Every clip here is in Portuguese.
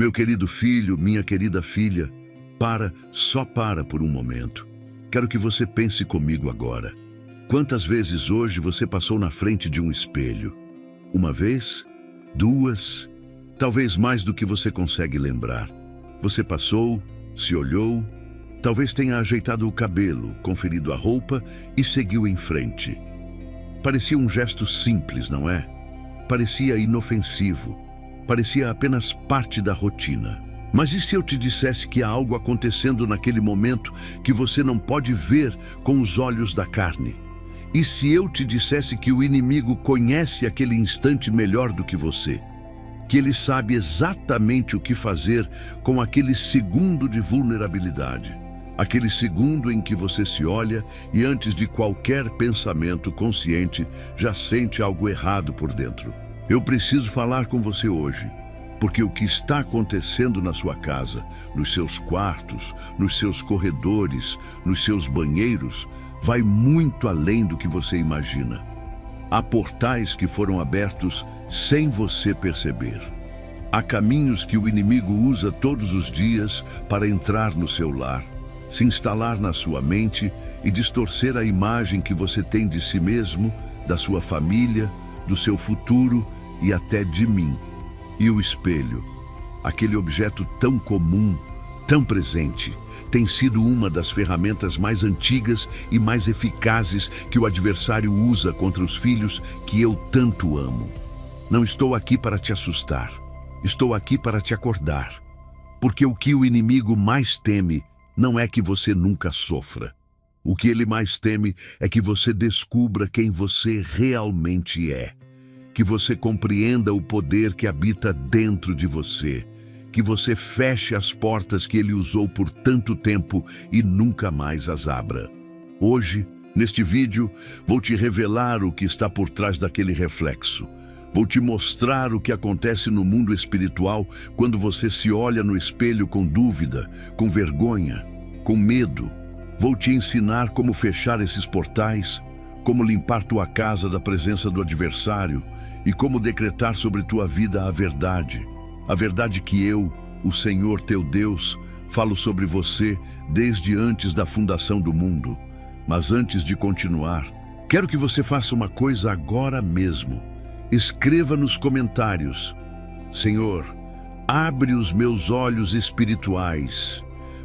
Meu querido filho, minha querida filha, só para por um momento. Quero que você pense comigo agora. Quantas vezes hoje você passou na frente de um espelho? Uma vez? Duas? Talvez mais do que você consegue lembrar. Você passou, se olhou, talvez tenha ajeitado o cabelo, conferido a roupa e seguiu em frente. Parecia um gesto simples, não é? Parecia inofensivo. Parecia apenas parte da rotina. Mas e se eu te dissesse que há algo acontecendo naquele momento que você não pode ver com os olhos da carne? E se eu te dissesse que o inimigo conhece aquele instante melhor do que você? Que ele sabe exatamente o que fazer com aquele segundo de vulnerabilidade? Aquele segundo em que você se olha e antes de qualquer pensamento consciente já sente algo errado por dentro. Eu preciso falar com você hoje, porque o que está acontecendo na sua casa, nos seus quartos, nos seus corredores, nos seus banheiros, vai muito além do que você imagina. Há portais que foram abertos sem você perceber. Há caminhos que o inimigo usa todos os dias para entrar no seu lar, se instalar na sua mente e distorcer a imagem que você tem de si mesmo, da sua família, do seu futuro e até de mim. E o espelho, aquele objeto tão comum, tão presente, tem sido uma das ferramentas mais antigas e mais eficazes que o adversário usa contra os filhos que eu tanto amo. Não estou aqui para te assustar, estou aqui para te acordar, porque o que o inimigo mais teme não é que você nunca sofra. O que ele mais teme é que você descubra quem você realmente é, que você compreenda o poder que habita dentro de você, que você feche as portas que ele usou por tanto tempo e nunca mais as abra. Hoje, neste vídeo, vou te revelar o que está por trás daquele reflexo. Vou te mostrar o que acontece no mundo espiritual quando você se olha no espelho com dúvida, com vergonha, com medo. Vou te ensinar como fechar esses portais, como limpar tua casa da presença do adversário e como decretar sobre tua vida a verdade que eu, o Senhor teu Deus, falo sobre você desde antes da fundação do mundo. Mas antes de continuar, quero que você faça uma coisa agora mesmo. Escreva nos comentários: Senhor, abre os meus olhos espirituais,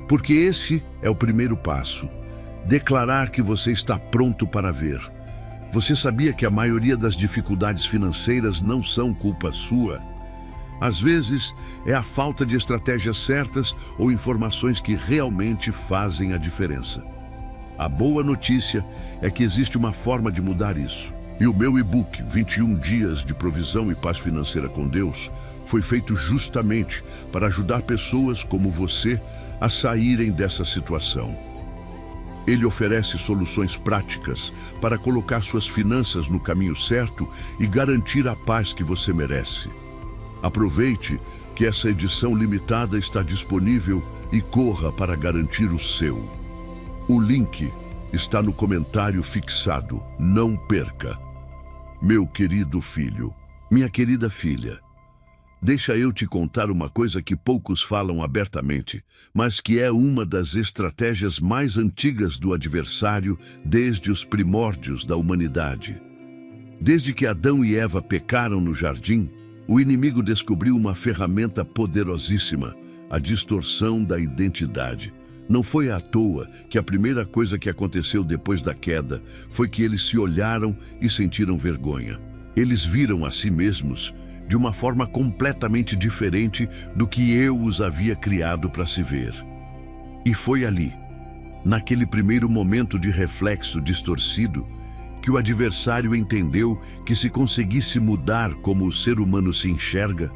porque esse é o primeiro passo. Declarar que você está pronto para ver. Você sabia que a maioria das dificuldades financeiras não são culpa sua? Às vezes, é a falta de estratégias certas ou informações que realmente fazem a diferença. A boa notícia é que existe uma forma de mudar isso. E o meu e-book, 21 Dias de Provisão e Paz Financeira com Deus, foi feito justamente para ajudar pessoas como você a saírem dessa situação. Ele oferece soluções práticas para colocar suas finanças no caminho certo e garantir a paz que você merece. Aproveite que essa edição limitada está disponível e corra para garantir o seu. O link está no comentário fixado. Não perca. Meu querido filho, minha querida filha, deixa eu te contar uma coisa que poucos falam abertamente, mas que é uma das estratégias mais antigas do adversário desde os primórdios da humanidade. Desde que Adão e Eva pecaram no jardim, o inimigo descobriu uma ferramenta poderosíssima, a distorção da identidade. Não foi à toa que a primeira coisa que aconteceu depois da queda foi que eles se olharam e sentiram vergonha. Eles viram a si mesmos de uma forma completamente diferente do que eu os havia criado para se ver. E foi ali, naquele primeiro momento de reflexo distorcido, que o adversário entendeu que se conseguisse mudar como o ser humano se enxerga,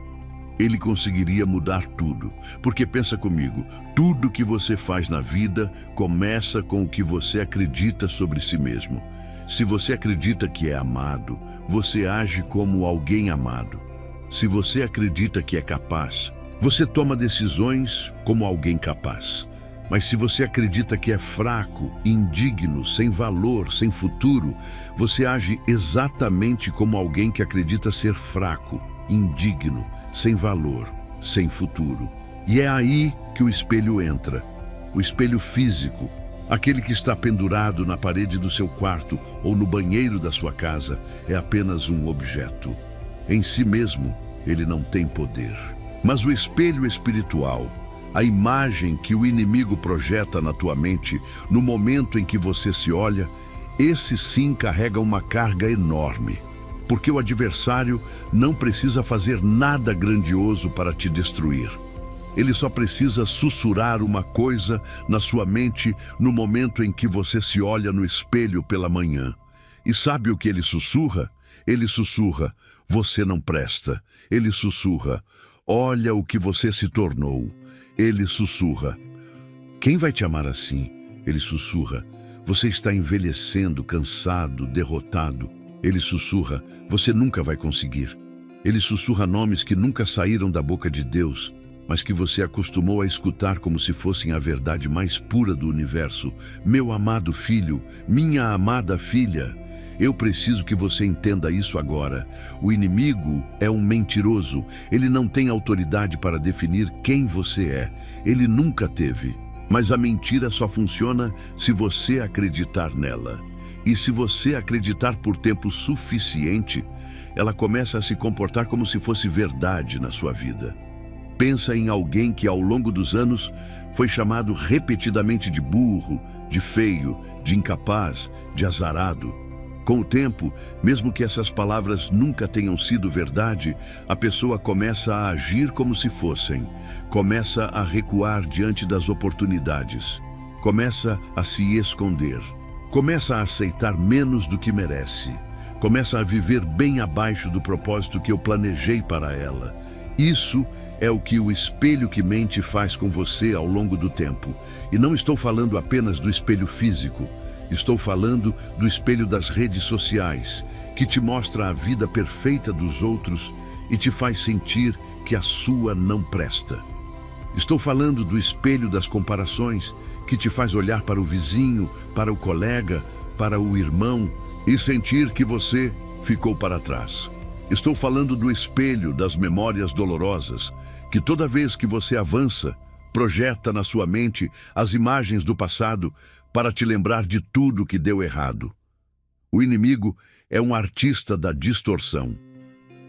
ele conseguiria mudar tudo. Porque pensa comigo, tudo que você faz na vida começa com o que você acredita sobre si mesmo. Se você acredita que é amado, você age como alguém amado. Se você acredita que é capaz, você toma decisões como alguém capaz. Mas se você acredita que é fraco, indigno, sem valor, sem futuro, você age exatamente como alguém que acredita ser fraco, indigno, sem valor sem futuro. E é aí que o espelho entra. O espelho físico, aquele que está pendurado na parede do seu quarto ou no banheiro da sua casa, é apenas um objeto. Em si mesmo, ele não tem poder. Mas o espelho espiritual, a imagem que o inimigo projeta na tua mente no momento em que você se olha, esse sim carrega uma carga enorme. Porque o adversário não precisa fazer nada grandioso para te destruir. Ele só precisa sussurrar uma coisa na sua mente no momento em que você se olha no espelho pela manhã. E sabe o que ele sussurra? Ele sussurra: você não presta. Ele sussurra: olha o que você se tornou. Ele sussurra: quem vai te amar assim? Ele sussurra: você está envelhecendo, cansado, derrotado. Ele sussurra: você nunca vai conseguir. Ele sussurra nomes que nunca saíram da boca de Deus, mas que você acostumou a escutar como se fossem a verdade mais pura do universo. Meu amado filho, minha amada filha, eu preciso que você entenda isso agora. O inimigo é um mentiroso. Ele não tem autoridade para definir quem você é. Ele nunca teve. Mas a mentira só funciona se você acreditar nela. E se você acreditar por tempo suficiente, ela começa a se comportar como se fosse verdade na sua vida. Pensa em alguém que ao longo dos anos foi chamado repetidamente de burro, de feio, de incapaz, de azarado. Com o tempo, mesmo que essas palavras nunca tenham sido verdade, a pessoa começa a agir como se fossem, começa a recuar diante das oportunidades, começa a se esconder, começa a aceitar menos do que merece, começa a viver bem abaixo do propósito que eu planejei para ela. Isso é o que o espelho que mente faz com você ao longo do tempo. E não estou falando apenas do espelho físico. Estou falando do espelho das redes sociais, que te mostra a vida perfeita dos outros e te faz sentir que a sua não presta. Estou falando do espelho das comparações, que te faz olhar para o vizinho, para o colega, para o irmão e sentir que você ficou para trás. Estou falando do espelho das memórias dolorosas, que toda vez que você avança, projeta na sua mente as imagens do passado para te lembrar de tudo que deu errado. O inimigo é um artista da distorção.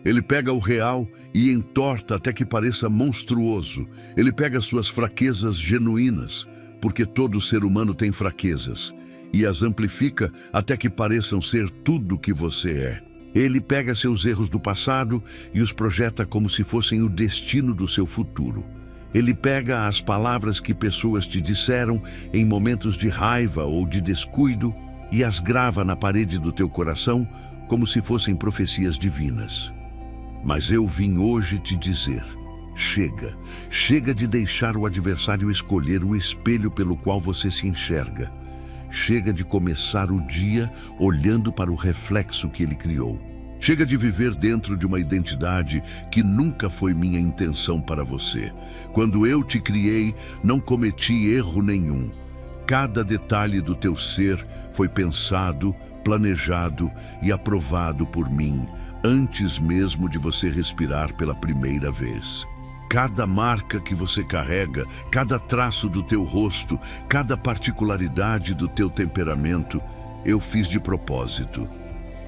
Ele pega o real e entorta até que pareça monstruoso. Ele pega suas fraquezas genuínas, porque todo ser humano tem fraquezas, e as amplifica até que pareçam ser tudo o que você é. Ele pega seus erros do passado e os projeta como se fossem o destino do seu futuro. Ele pega as palavras que pessoas te disseram em momentos de raiva ou de descuido e as grava na parede do teu coração como se fossem profecias divinas. Mas eu vim hoje te dizer: chega, chega de deixar o adversário escolher o espelho pelo qual você se enxerga. Chega de começar o dia olhando para o reflexo que ele criou. Chega de viver dentro de uma identidade que nunca foi minha intenção para você. Quando eu te criei, não cometi erro nenhum. Cada detalhe do teu ser foi pensado, planejado e aprovado por mim, antes mesmo de você respirar pela primeira vez. Cada marca que você carrega, cada traço do teu rosto, cada particularidade do teu temperamento, eu fiz de propósito.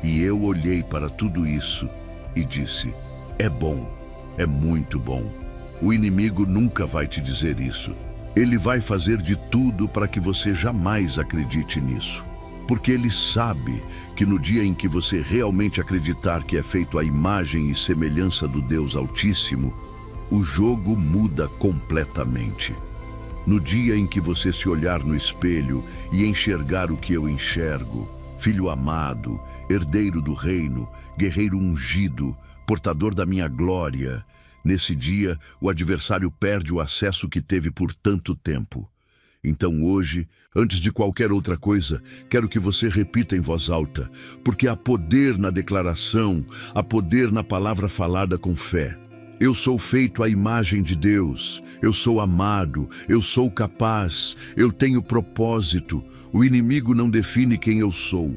E eu olhei para tudo isso e disse: é bom, é muito bom. O inimigo nunca vai te dizer isso. Ele vai fazer de tudo para que você jamais acredite nisso. Porque ele sabe que no dia em que você realmente acreditar que é feito à imagem e semelhança do Deus Altíssimo, o jogo muda completamente. No dia em que você se olhar no espelho e enxergar o que eu enxergo, filho amado, herdeiro do reino, guerreiro ungido, portador da minha glória, nesse dia o adversário perde o acesso que teve por tanto tempo. Então hoje, antes de qualquer outra coisa, quero que você repita em voz alta, porque há poder na declaração, há poder na palavra falada com fé. Eu sou feito à imagem de Deus, eu sou amado, eu sou capaz, eu tenho propósito, o inimigo não define quem eu sou.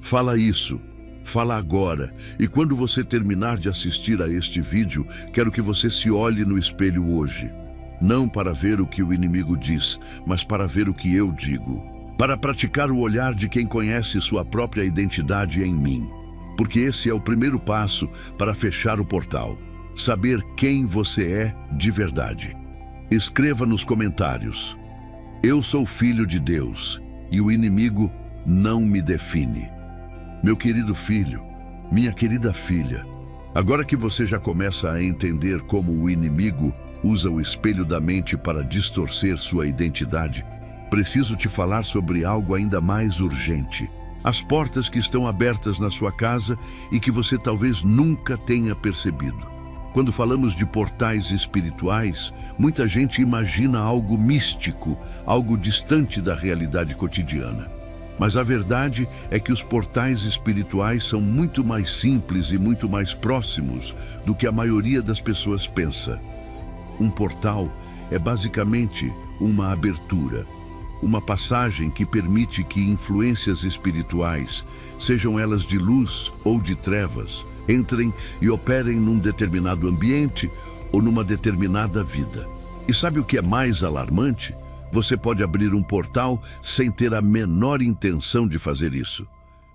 Fala isso, Fala agora, e quando você terminar de assistir a este vídeo, quero que você se olhe no espelho hoje. Não para ver o que o inimigo diz, mas para ver o que eu digo. Para praticar o olhar de quem conhece sua própria identidade em mim. Porque esse é o primeiro passo para fechar o portal. Saber quem você é de verdade. Escreva nos comentários: eu sou filho de Deus e o inimigo não me define. Meu querido filho, minha querida filha, agora que você já começa a entender como o inimigo usa o espelho da mente para distorcer sua identidade, preciso te falar sobre algo ainda mais urgente. As portas que estão abertas na sua casa e que você talvez nunca tenha percebido. Quando falamos de portais espirituais, muita gente imagina algo místico, algo distante da realidade cotidiana. Mas a verdade é que os portais espirituais são muito mais simples e muito mais próximos do que a maioria das pessoas pensa. Um portal é basicamente uma abertura, uma passagem que permite que influências espirituais, sejam elas de luz ou de trevas, entrem e operem num determinado ambiente ou numa determinada vida. E sabe o que é mais alarmante? Você pode abrir um portal sem ter a menor intenção de fazer isso.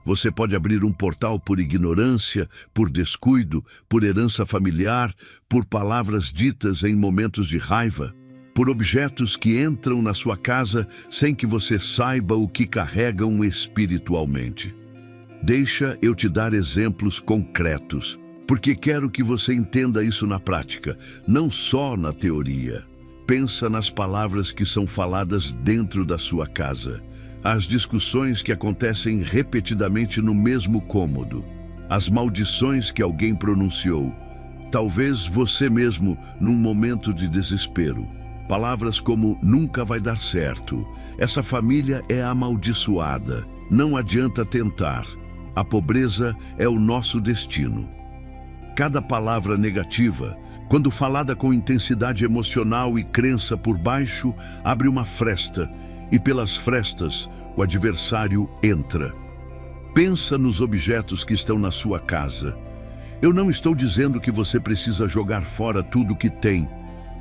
Você pode abrir um portal por ignorância, por descuido, por herança familiar, por palavras ditas em momentos de raiva, por objetos que entram na sua casa sem que você saiba o que carregam espiritualmente. Deixa eu te dar exemplos concretos, porque quero que você entenda isso na prática, não só na teoria. Pensa nas palavras que são faladas dentro da sua casa, as discussões que acontecem repetidamente no mesmo cômodo, as maldições que alguém pronunciou, talvez você mesmo num momento de desespero. Palavras como nunca vai dar certo, essa família é amaldiçoada, não adianta tentar, a pobreza é o nosso destino. Cada palavra negativa, quando falada com intensidade emocional e crença por baixo, abre uma fresta, e pelas frestas o adversário entra. Pensa nos objetos que estão na sua casa. Eu não estou dizendo que você precisa jogar fora tudo que tem,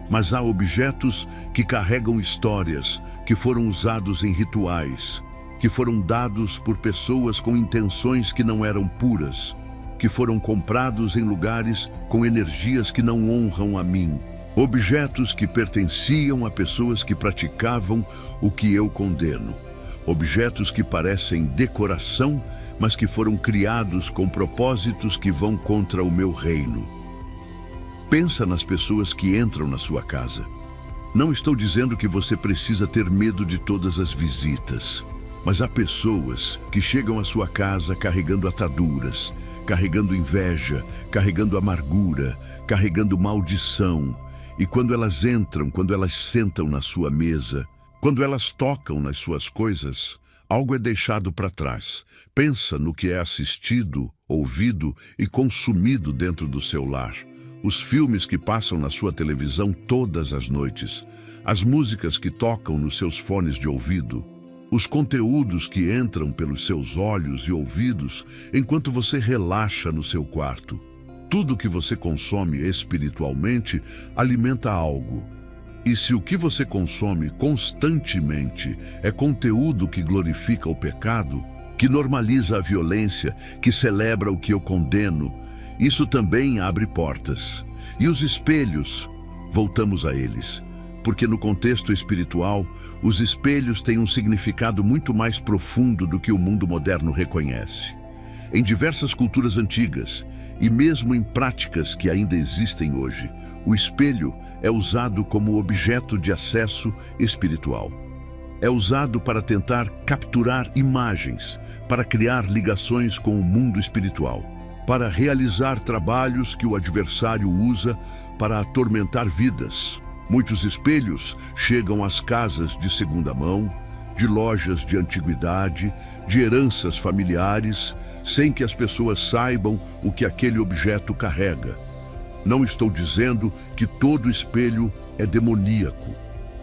mas há objetos que carregam histórias, que foram usados em rituais, que foram dados por pessoas com intenções que não eram puras, que foram comprados em lugares com energias que não honram a mim. Objetos que pertenciam a pessoas que praticavam o que eu condeno. Objetos que parecem decoração, mas que foram criados com propósitos que vão contra o meu reino. Pensa nas pessoas que entram na sua casa. Não estou dizendo que você precisa ter medo de todas as visitas, mas há pessoas que chegam à sua casa carregando ataduras, carregando inveja, carregando amargura, carregando maldição. E quando elas entram, quando elas sentam na sua mesa, quando elas tocam nas suas coisas, algo é deixado para trás. Pensa no que é assistido, ouvido e consumido dentro do seu lar. Os filmes que passam na sua televisão todas as noites, as músicas que tocam nos seus fones de ouvido, os conteúdos que entram pelos seus olhos e ouvidos enquanto você relaxa no seu quarto. Tudo que você consome espiritualmente alimenta algo. E se o que você consome constantemente é conteúdo que glorifica o pecado, que normaliza a violência, que celebra o que eu condeno, isso também abre portas. E os espelhos, voltamos a eles. Porque no contexto espiritual, os espelhos têm um significado muito mais profundo do que o mundo moderno reconhece. Em diversas culturas antigas, e mesmo em práticas que ainda existem hoje, o espelho é usado como objeto de acesso espiritual. É usado para tentar capturar imagens, para criar ligações com o mundo espiritual, para realizar trabalhos que o adversário usa para atormentar vidas. Muitos espelhos chegam às casas de segunda mão, de lojas de antiguidade, de heranças familiares, sem que as pessoas saibam o que aquele objeto carrega. Não estou dizendo que todo espelho é demoníaco.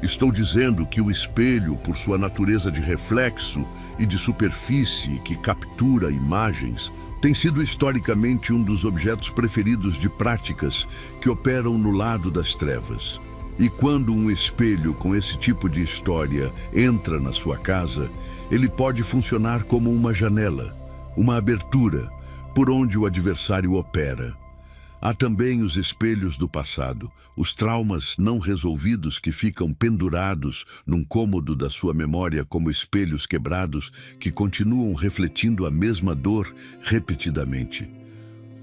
Estou dizendo que o espelho, por sua natureza de reflexo e de superfície que captura imagens, tem sido historicamente um dos objetos preferidos de práticas que operam no lado das trevas. E quando um espelho com esse tipo de história entra na sua casa, ele pode funcionar como uma janela, uma abertura, por onde o adversário opera. Há também os espelhos do passado, os traumas não resolvidos que ficam pendurados num cômodo da sua memória como espelhos quebrados que continuam refletindo a mesma dor repetidamente.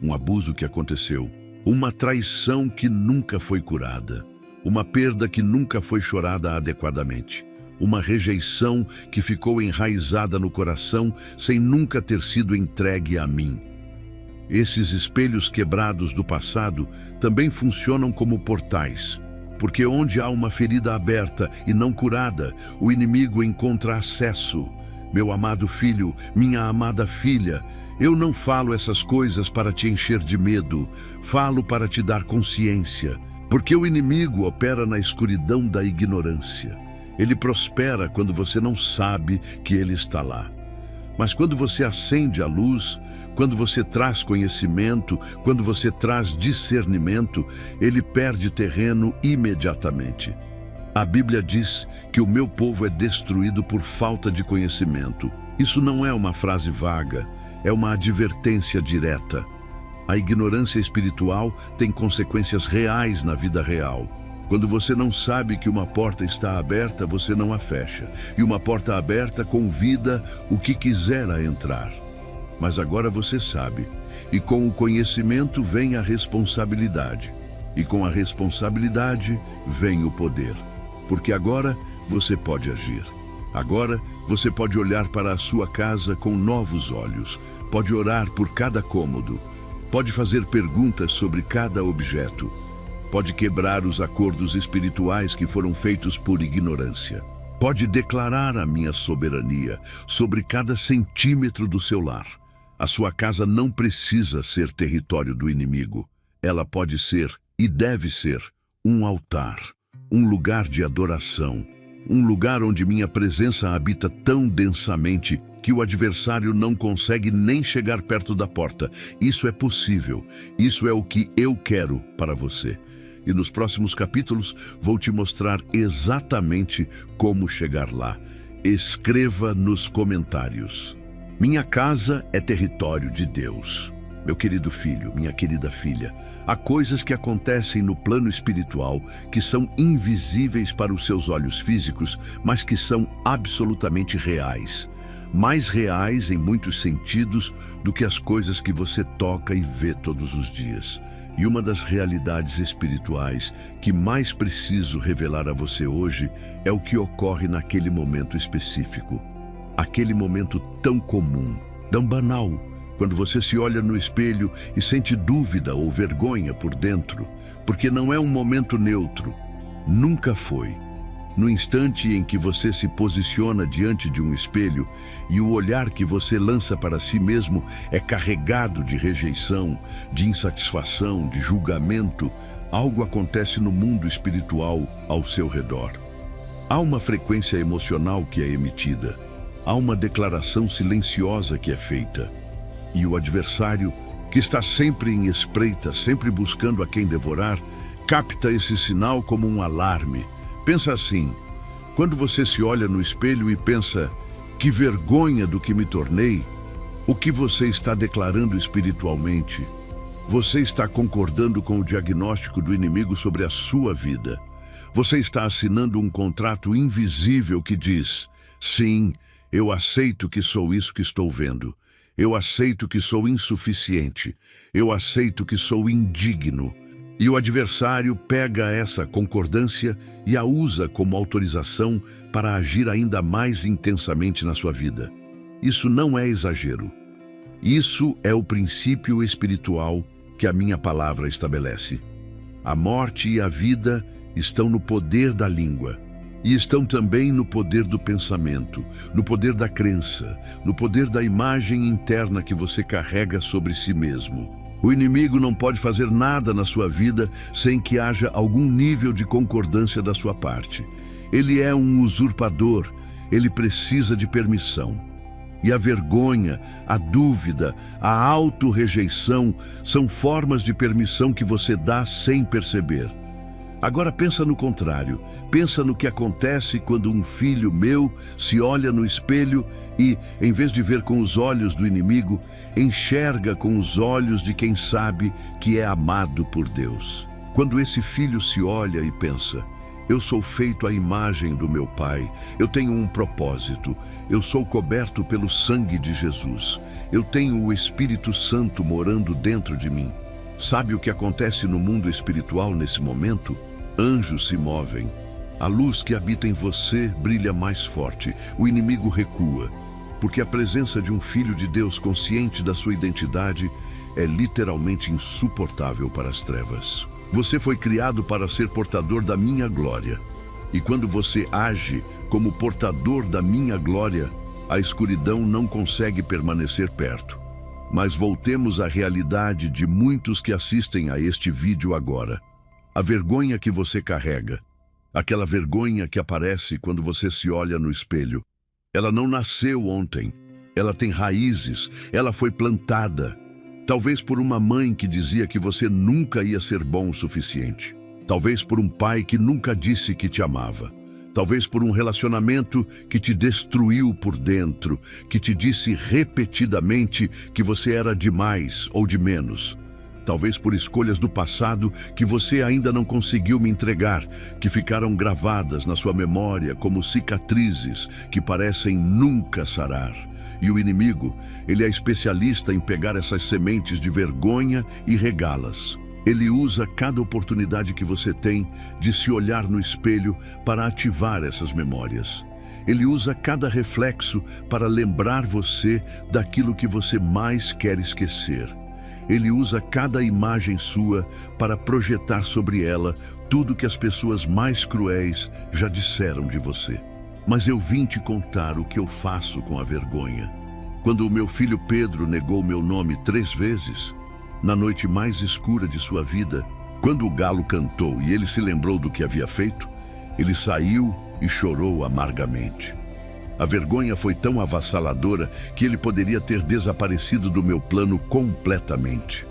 Um abuso que aconteceu, uma traição que nunca foi curada, uma perda que nunca foi chorada adequadamente, uma rejeição que ficou enraizada no coração sem nunca ter sido entregue a mim. Esses espelhos quebrados do passado também funcionam como portais, porque onde há uma ferida aberta e não curada, o inimigo encontra acesso. Meu amado filho, minha amada filha, eu não falo essas coisas para te encher de medo, falo para te dar consciência, porque o inimigo opera na escuridão da ignorância. Ele prospera quando você não sabe que ele está lá. Mas quando você acende a luz, quando você traz conhecimento, quando você traz discernimento, ele perde terreno imediatamente. A Bíblia diz que o meu povo é destruído por falta de conhecimento. Isso não é uma frase vaga, é uma advertência direta. A ignorância espiritual tem consequências reais na vida real. Quando você não sabe que uma porta está aberta, você não a fecha. E uma porta aberta convida o que quiser a entrar. Mas agora você sabe. E com o conhecimento vem a responsabilidade. E com a responsabilidade vem o poder. Porque agora você pode agir. Agora você pode olhar para a sua casa com novos olhos. Pode orar por cada cômodo. Pode fazer perguntas sobre cada objeto. Pode quebrar os acordos espirituais que foram feitos por ignorância. Pode declarar a minha soberania sobre cada centímetro do seu lar. A sua casa não precisa ser território do inimigo. Ela pode ser, e deve ser, um altar, um lugar de adoração, um lugar onde minha presença habita tão densamente que o adversário não consegue nem chegar perto da porta. Isso é possível. Isso é o que eu quero para você. E nos próximos capítulos vou te mostrar exatamente como chegar lá. Escreva nos comentários. Minha casa é território de Deus. Meu querido filho, minha querida filha, há coisas que acontecem no plano espiritual que são invisíveis para os seus olhos físicos, mas que são absolutamente reais. Mais reais em muitos sentidos do que as coisas que você toca e vê todos os dias. E uma das realidades espirituais que mais preciso revelar a você hoje é o que ocorre naquele momento específico. Aquele momento tão comum, tão banal, quando você se olha no espelho e sente dúvida ou vergonha por dentro, porque não é um momento neutro. Nunca foi. No instante em que você se posiciona diante de um espelho e o olhar que você lança para si mesmo é carregado de rejeição, de insatisfação, de julgamento, algo acontece no mundo espiritual ao seu redor. Há uma frequência emocional que é emitida, há uma declaração silenciosa que é feita. E o adversário, que está sempre em espreita, sempre buscando a quem devorar, capta esse sinal como um alarme. Pensa assim, quando você se olha no espelho e pensa, que vergonha do que me tornei, o que você está declarando espiritualmente? Você está concordando com o diagnóstico do inimigo sobre a sua vida. Você está assinando um contrato invisível que diz, sim, eu aceito que sou isso que estou vendo. Eu aceito que sou insuficiente. Eu aceito que sou indigno. E o adversário pega essa concordância e a usa como autorização para agir ainda mais intensamente na sua vida. Isso não é exagero. Isso é o princípio espiritual que a minha palavra estabelece. A morte e a vida estão no poder da língua e estão também no poder do pensamento, no poder da crença, no poder da imagem interna que você carrega sobre si mesmo. O inimigo não pode fazer nada na sua vida sem que haja algum nível de concordância da sua parte. Ele é um usurpador, ele precisa de permissão. E a vergonha, a dúvida, a autorrejeição são formas de permissão que você dá sem perceber. Agora pensa no contrário. Pensa no que acontece quando um filho meu se olha no espelho e, em vez de ver com os olhos do inimigo, enxerga com os olhos de quem sabe que é amado por Deus. Quando esse filho se olha e pensa: eu sou feito à imagem do meu Pai, eu tenho um propósito, eu sou coberto pelo sangue de Jesus, eu tenho o Espírito Santo morando dentro de mim. Sabe o que acontece no mundo espiritual nesse momento? Anjos se movem. A luz que habita em você brilha mais forte, o inimigo recua, porque a presença de um filho de Deus consciente da sua identidade é literalmente insuportável para as trevas. Você foi criado para ser portador da minha glória. E quando você age como portador da minha glória, a escuridão não consegue permanecer perto. Mas voltemos à realidade de muitos que assistem a este vídeo agora. A vergonha que você carrega, aquela vergonha que aparece quando você se olha no espelho, ela não nasceu ontem, ela tem raízes, ela foi plantada. Talvez por uma mãe que dizia que você nunca ia ser bom o suficiente. Talvez por um pai que nunca disse que te amava. Talvez por um relacionamento que te destruiu por dentro, que te disse repetidamente que você era demais ou de menos. Talvez por escolhas do passado que você ainda não conseguiu me entregar, que ficaram gravadas na sua memória como cicatrizes que parecem nunca sarar. E o inimigo, ele é especialista em pegar essas sementes de vergonha e regá-las. Ele usa cada oportunidade que você tem de se olhar no espelho para ativar essas memórias. Ele usa cada reflexo para lembrar você daquilo que você mais quer esquecer. Ele usa cada imagem sua para projetar sobre ela tudo que as pessoas mais cruéis já disseram de você. Mas eu vim te contar o que eu faço com a vergonha. Quando o meu filho Pedro negou meu nome 3 vezes, na noite mais escura de sua vida, quando o galo cantou e ele se lembrou do que havia feito, ele saiu e chorou amargamente. A vergonha foi tão avassaladora que ele poderia ter desaparecido do meu plano completamente.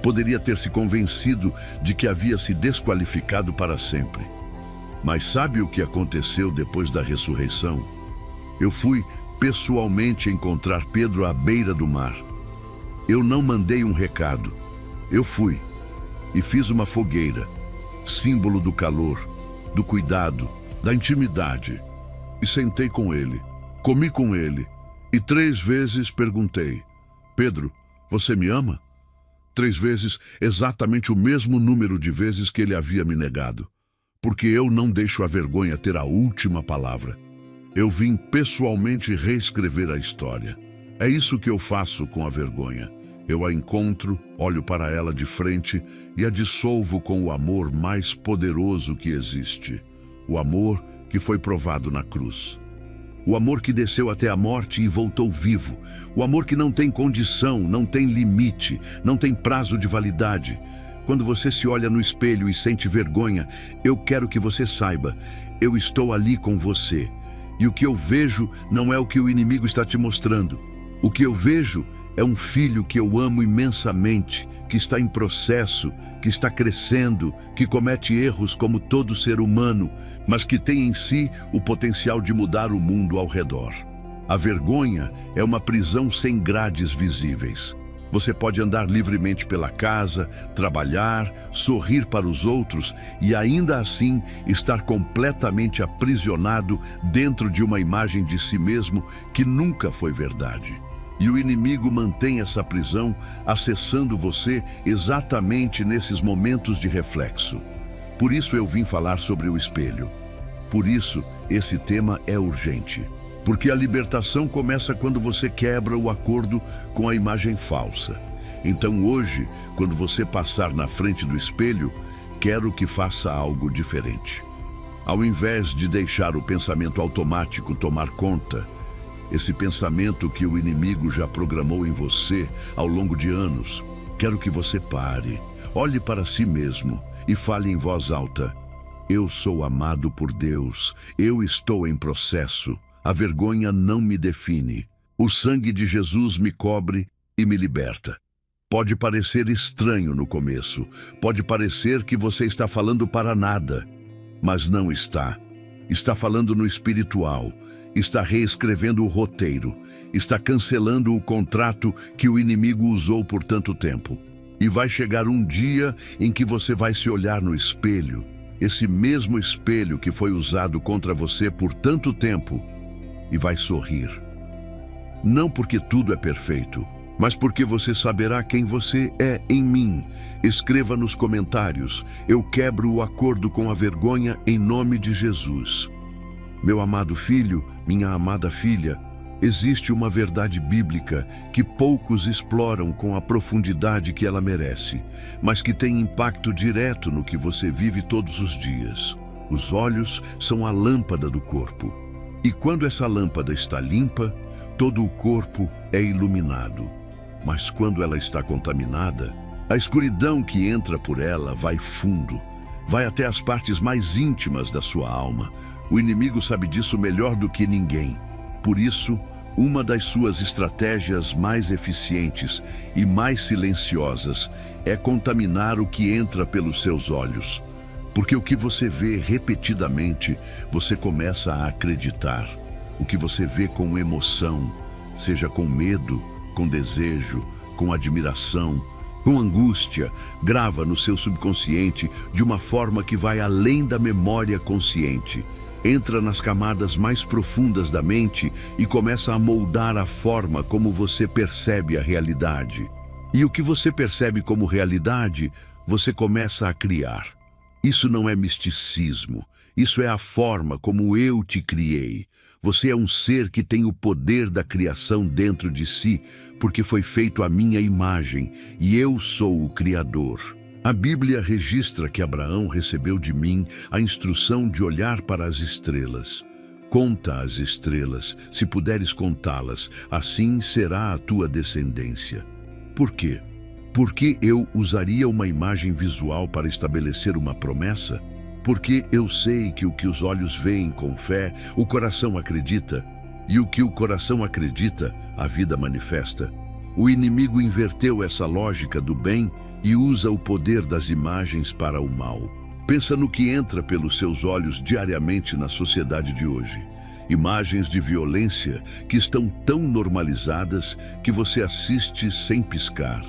Poderia ter se convencido de que havia se desqualificado para sempre. Mas sabe o que aconteceu depois da ressurreição? Eu fui pessoalmente encontrar Pedro à beira do mar. Eu não mandei um recado. Eu fui e fiz uma fogueira, símbolo do calor, do cuidado, da intimidade. E sentei com ele, comi com ele, e 3 vezes perguntei: Pedro, você me ama? 3 vezes, exatamente o mesmo número de vezes que ele havia me negado. Porque eu não deixo a vergonha ter a última palavra. Eu vim pessoalmente reescrever a história. É isso que eu faço com a vergonha. Eu a encontro, olho para ela de frente e a dissolvo com o amor mais poderoso que existe. O amor que foi provado na cruz. O amor que desceu até a morte e voltou vivo. O amor que não tem condição, não tem limite, não tem prazo de validade. Quando você se olha no espelho e sente vergonha, eu quero que você saiba, eu estou ali com você. E o que eu vejo não é o que o inimigo está te mostrando. O que eu vejo é um filho que eu amo imensamente, que está em processo, que está crescendo, que comete erros como todo ser humano, mas que tem em si o potencial de mudar o mundo ao redor. A vergonha é uma prisão sem grades visíveis. Você pode andar livremente pela casa, trabalhar, sorrir para os outros e ainda assim estar completamente aprisionado dentro de uma imagem de si mesmo que nunca foi verdade. E o inimigo mantém essa prisão acessando você exatamente nesses momentos de reflexo. Por isso eu vim falar sobre o espelho. Por isso esse tema é urgente. Porque a libertação começa quando você quebra o acordo com a imagem falsa. Então hoje, quando você passar na frente do espelho, quero que faça algo diferente. Ao invés de deixar o pensamento automático tomar conta, esse pensamento que o inimigo já programou em você ao longo de anos, quero que você pare, olhe para si mesmo e fale em voz alta: eu sou amado por Deus, eu estou em processo. A vergonha não me define. O sangue de Jesus me cobre e me liberta. Pode parecer estranho no começo, pode parecer que você está falando para nada, mas não está. Está falando no espiritual, está reescrevendo o roteiro, está cancelando o contrato que o inimigo usou por tanto tempo. E vai chegar um dia em que você vai se olhar no espelho, esse mesmo espelho que foi usado contra você por tanto tempo, e vai sorrir. Não porque tudo é perfeito, mas porque você saberá quem você é em mim. Escreva nos comentários: eu quebro o acordo com a vergonha em nome de Jesus. Meu amado filho, minha amada filha, existe uma verdade bíblica que poucos exploram com a profundidade que ela merece, mas que tem impacto direto no que você vive todos os dias. Os olhos são a lâmpada do corpo. E quando essa lâmpada está limpa, todo o corpo é iluminado. Mas quando ela está contaminada, a escuridão que entra por ela vai fundo, vai até as partes mais íntimas da sua alma. O inimigo sabe disso melhor do que ninguém. Por isso, uma das suas estratégias mais eficientes e mais silenciosas é contaminar o que entra pelos seus olhos. Porque o que você vê repetidamente, você começa a acreditar. O que você vê com emoção, seja com medo, com desejo, com admiração, com angústia, grava no seu subconsciente de uma forma que vai além da memória consciente. Entra nas camadas mais profundas da mente e começa a moldar a forma como você percebe a realidade. E o que você percebe como realidade, você começa a criar. Isso não é misticismo, isso é a forma como eu te criei. Você é um ser que tem o poder da criação dentro de si, porque foi feito à minha imagem, e eu sou o Criador. A Bíblia registra que Abraão recebeu de mim a instrução de olhar para as estrelas. Conta as estrelas, se puderes contá-las, assim será a tua descendência. Por quê? Porque eu usaria uma imagem visual para estabelecer uma promessa? Porque eu sei que o que os olhos veem com fé, o coração acredita, e o que o coração acredita, a vida manifesta. O inimigo inverteu essa lógica do bem e usa o poder das imagens para o mal. Pensa no que entra pelos seus olhos diariamente na sociedade de hoje. Imagens de violência que estão tão normalizadas que você assiste sem piscar.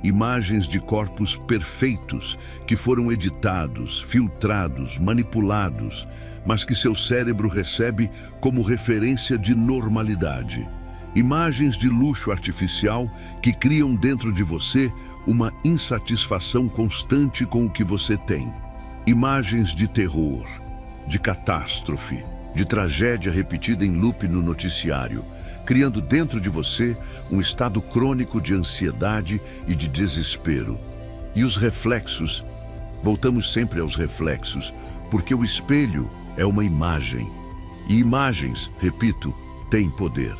Imagens de corpos perfeitos que foram editados, filtrados, manipulados, mas que seu cérebro recebe como referência de normalidade. Imagens de luxo artificial que criam dentro de você uma insatisfação constante com o que você tem. Imagens de terror, de catástrofe, de tragédia repetida em loop no noticiário, criando dentro de você um estado crônico de ansiedade e de desespero. E os reflexos, voltamos sempre aos reflexos, porque o espelho é uma imagem. E imagens, repito, têm poder.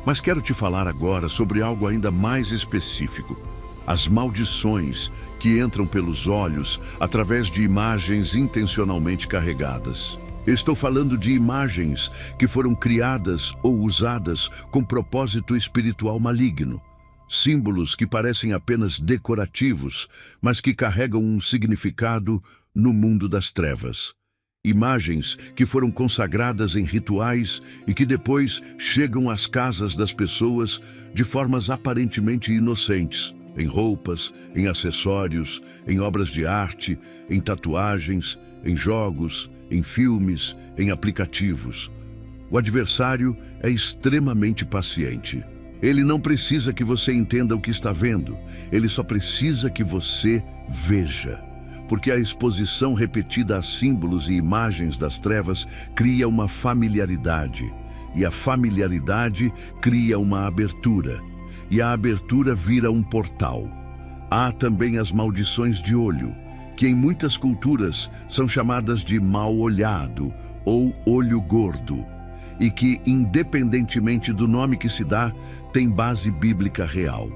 Mas quero te falar agora sobre algo ainda mais específico. As maldições que entram pelos olhos através de imagens intencionalmente carregadas. Estou falando de imagens que foram criadas ou usadas com propósito espiritual maligno. Símbolos que parecem apenas decorativos, mas que carregam um significado no mundo das trevas. Imagens que foram consagradas em rituais e que depois chegam às casas das pessoas de formas aparentemente inocentes, em roupas, em acessórios, em obras de arte, em tatuagens, em jogos, em filmes, em aplicativos. O adversário é extremamente paciente. Ele não precisa que você entenda o que está vendo, ele só precisa que você veja. Porque a exposição repetida a símbolos e imagens das trevas cria uma familiaridade, e a familiaridade cria uma abertura, e a abertura vira um portal. Há também as maldições de olho, que em muitas culturas são chamadas de mal olhado ou olho gordo, e que, independentemente do nome que se dá, tem base bíblica real.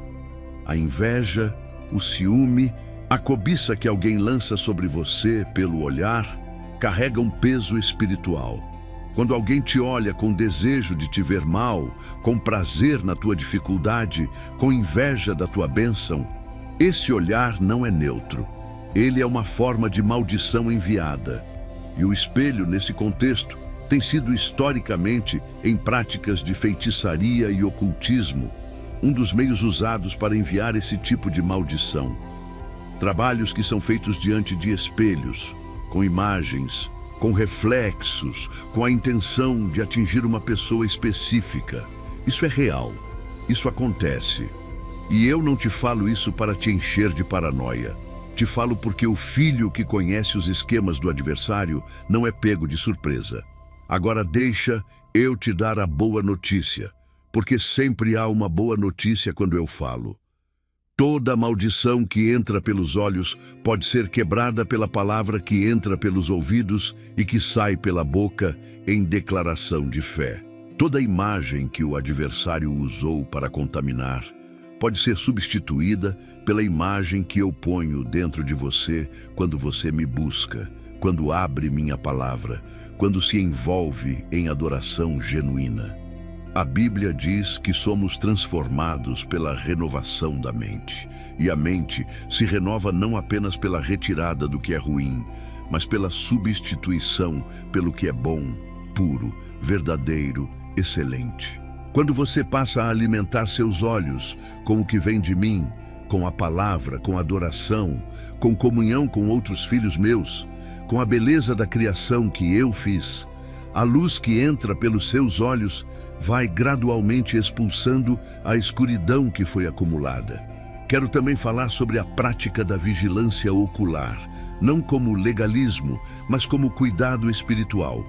A inveja, o ciúme, a cobiça que alguém lança sobre você pelo olhar, carrega um peso espiritual. Quando alguém te olha com desejo de te ver mal, com prazer na tua dificuldade, com inveja da tua bênção, esse olhar não é neutro. Ele é uma forma de maldição enviada. E o espelho, nesse contexto, tem sido historicamente, em práticas de feitiçaria e ocultismo, um dos meios usados para enviar esse tipo de maldição. Trabalhos que são feitos diante de espelhos, com imagens, com reflexos, com a intenção de atingir uma pessoa específica. Isso é real. Isso acontece. E eu não te falo isso para te encher de paranoia. Te falo porque o filho que conhece os esquemas do adversário não é pego de surpresa. Agora deixa eu te dar a boa notícia, porque sempre há uma boa notícia quando eu falo. Toda maldição que entra pelos olhos pode ser quebrada pela palavra que entra pelos ouvidos e que sai pela boca em declaração de fé. Toda imagem que o adversário usou para contaminar pode ser substituída pela imagem que eu ponho dentro de você quando você me busca, quando abre minha palavra, quando se envolve em adoração genuína. A Bíblia diz que somos transformados pela renovação da mente. E a mente se renova não apenas pela retirada do que é ruim, mas pela substituição pelo que é bom, puro, verdadeiro, excelente. Quando você passa a alimentar seus olhos com o que vem de mim, com a palavra, com adoração, com comunhão com outros filhos meus, com a beleza da criação que eu fiz, a luz que entra pelos seus olhos vai gradualmente expulsando a escuridão que foi acumulada. Quero também falar sobre a prática da vigilância ocular, não como legalismo, mas como cuidado espiritual.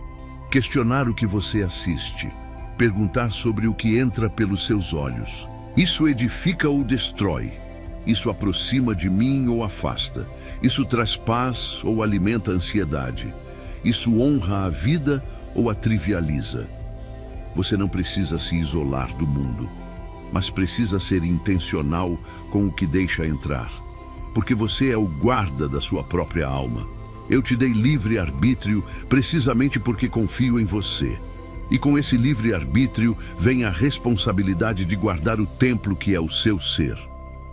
Questionar o que você assiste, perguntar sobre o que entra pelos seus olhos. Isso edifica ou destrói? Isso aproxima de mim ou afasta? Isso traz paz ou alimenta a ansiedade? Isso honra a vida ou a trivializa? Você não precisa se isolar do mundo, mas precisa ser intencional com o que deixa entrar, porque você é o guarda da sua própria alma. Eu te dei livre arbítrio precisamente porque confio em você. E com esse livre arbítrio vem a responsabilidade de guardar o templo que é o seu ser.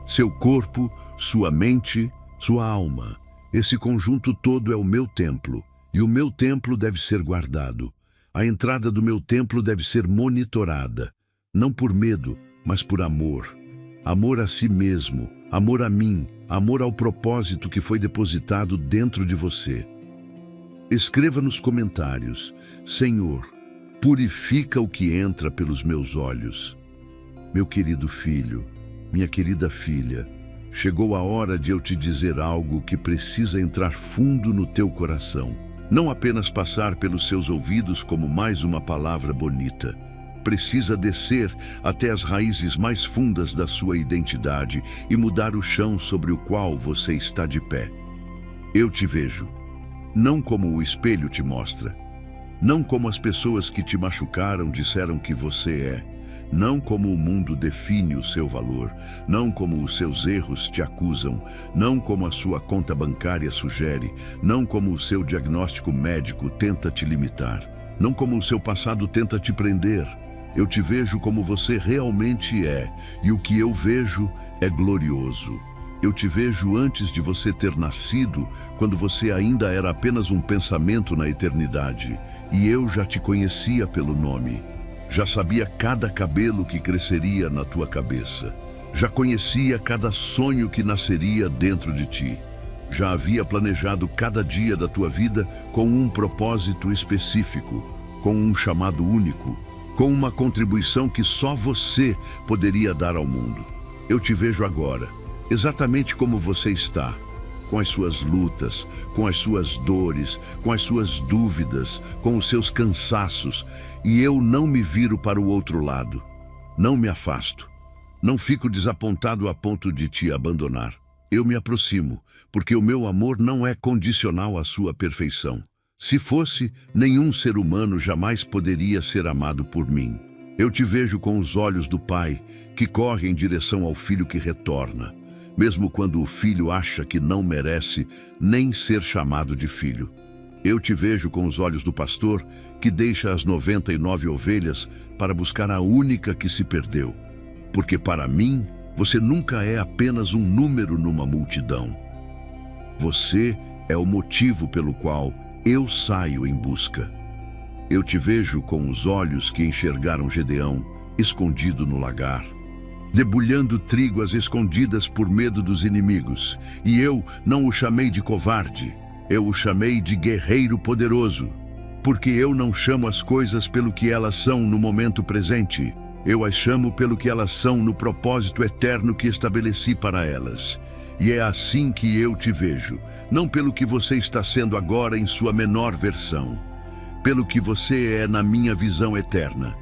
Seu corpo, sua mente, sua alma. Esse conjunto todo é o meu templo, e o meu templo deve ser guardado. A entrada do meu templo deve ser monitorada, não por medo, mas por amor. Amor a si mesmo, amor a mim, amor ao propósito que foi depositado dentro de você. Escreva nos comentários: Senhor, purifica o que entra pelos meus olhos. Meu querido filho, minha querida filha, chegou a hora de eu te dizer algo que precisa entrar fundo no teu coração. Não apenas passar pelos seus ouvidos como mais uma palavra bonita. Precisa descer até as raízes mais fundas da sua identidade e mudar o chão sobre o qual você está de pé. Eu te vejo, não como o espelho te mostra, não como as pessoas que te machucaram disseram que você é, não como o mundo define o seu valor, não como os seus erros te acusam, não como a sua conta bancária sugere, não como o seu diagnóstico médico tenta te limitar, não como o seu passado tenta te prender. Eu te vejo como você realmente é, e o que eu vejo é glorioso. Eu te vejo antes de você ter nascido, quando você ainda era apenas um pensamento na eternidade, e eu já te conhecia pelo nome. Já sabia cada cabelo que cresceria na tua cabeça. Já conhecia cada sonho que nasceria dentro de ti. Já havia planejado cada dia da tua vida com um propósito específico, com um chamado único, com uma contribuição que só você poderia dar ao mundo. Eu te vejo agora, exatamente como você está, com as suas lutas, com as suas dores, com as suas dúvidas, com os seus cansaços, e eu não me viro para o outro lado. Não me afasto. Não fico desapontado a ponto de te abandonar. Eu me aproximo, porque o meu amor não é condicional à sua perfeição. Se fosse, nenhum ser humano jamais poderia ser amado por mim. Eu te vejo com os olhos do Pai, que corre em direção ao Filho que retorna, mesmo quando o filho acha que não merece nem ser chamado de filho. Eu te vejo com os olhos do pastor que deixa as 99 ovelhas para buscar a única que se perdeu. Porque para mim, você nunca é apenas um número numa multidão. Você é o motivo pelo qual eu saio em busca. Eu te vejo com os olhos que enxergaram Gedeão, escondido no lagar, debulhando trigo às escondidas por medo dos inimigos. E eu não o chamei de covarde, eu o chamei de guerreiro poderoso. Porque eu não chamo as coisas pelo que elas são no momento presente, eu as chamo pelo que elas são no propósito eterno que estabeleci para elas. E é assim que eu te vejo, não pelo que você está sendo agora em sua menor versão, pelo que você é na minha visão eterna.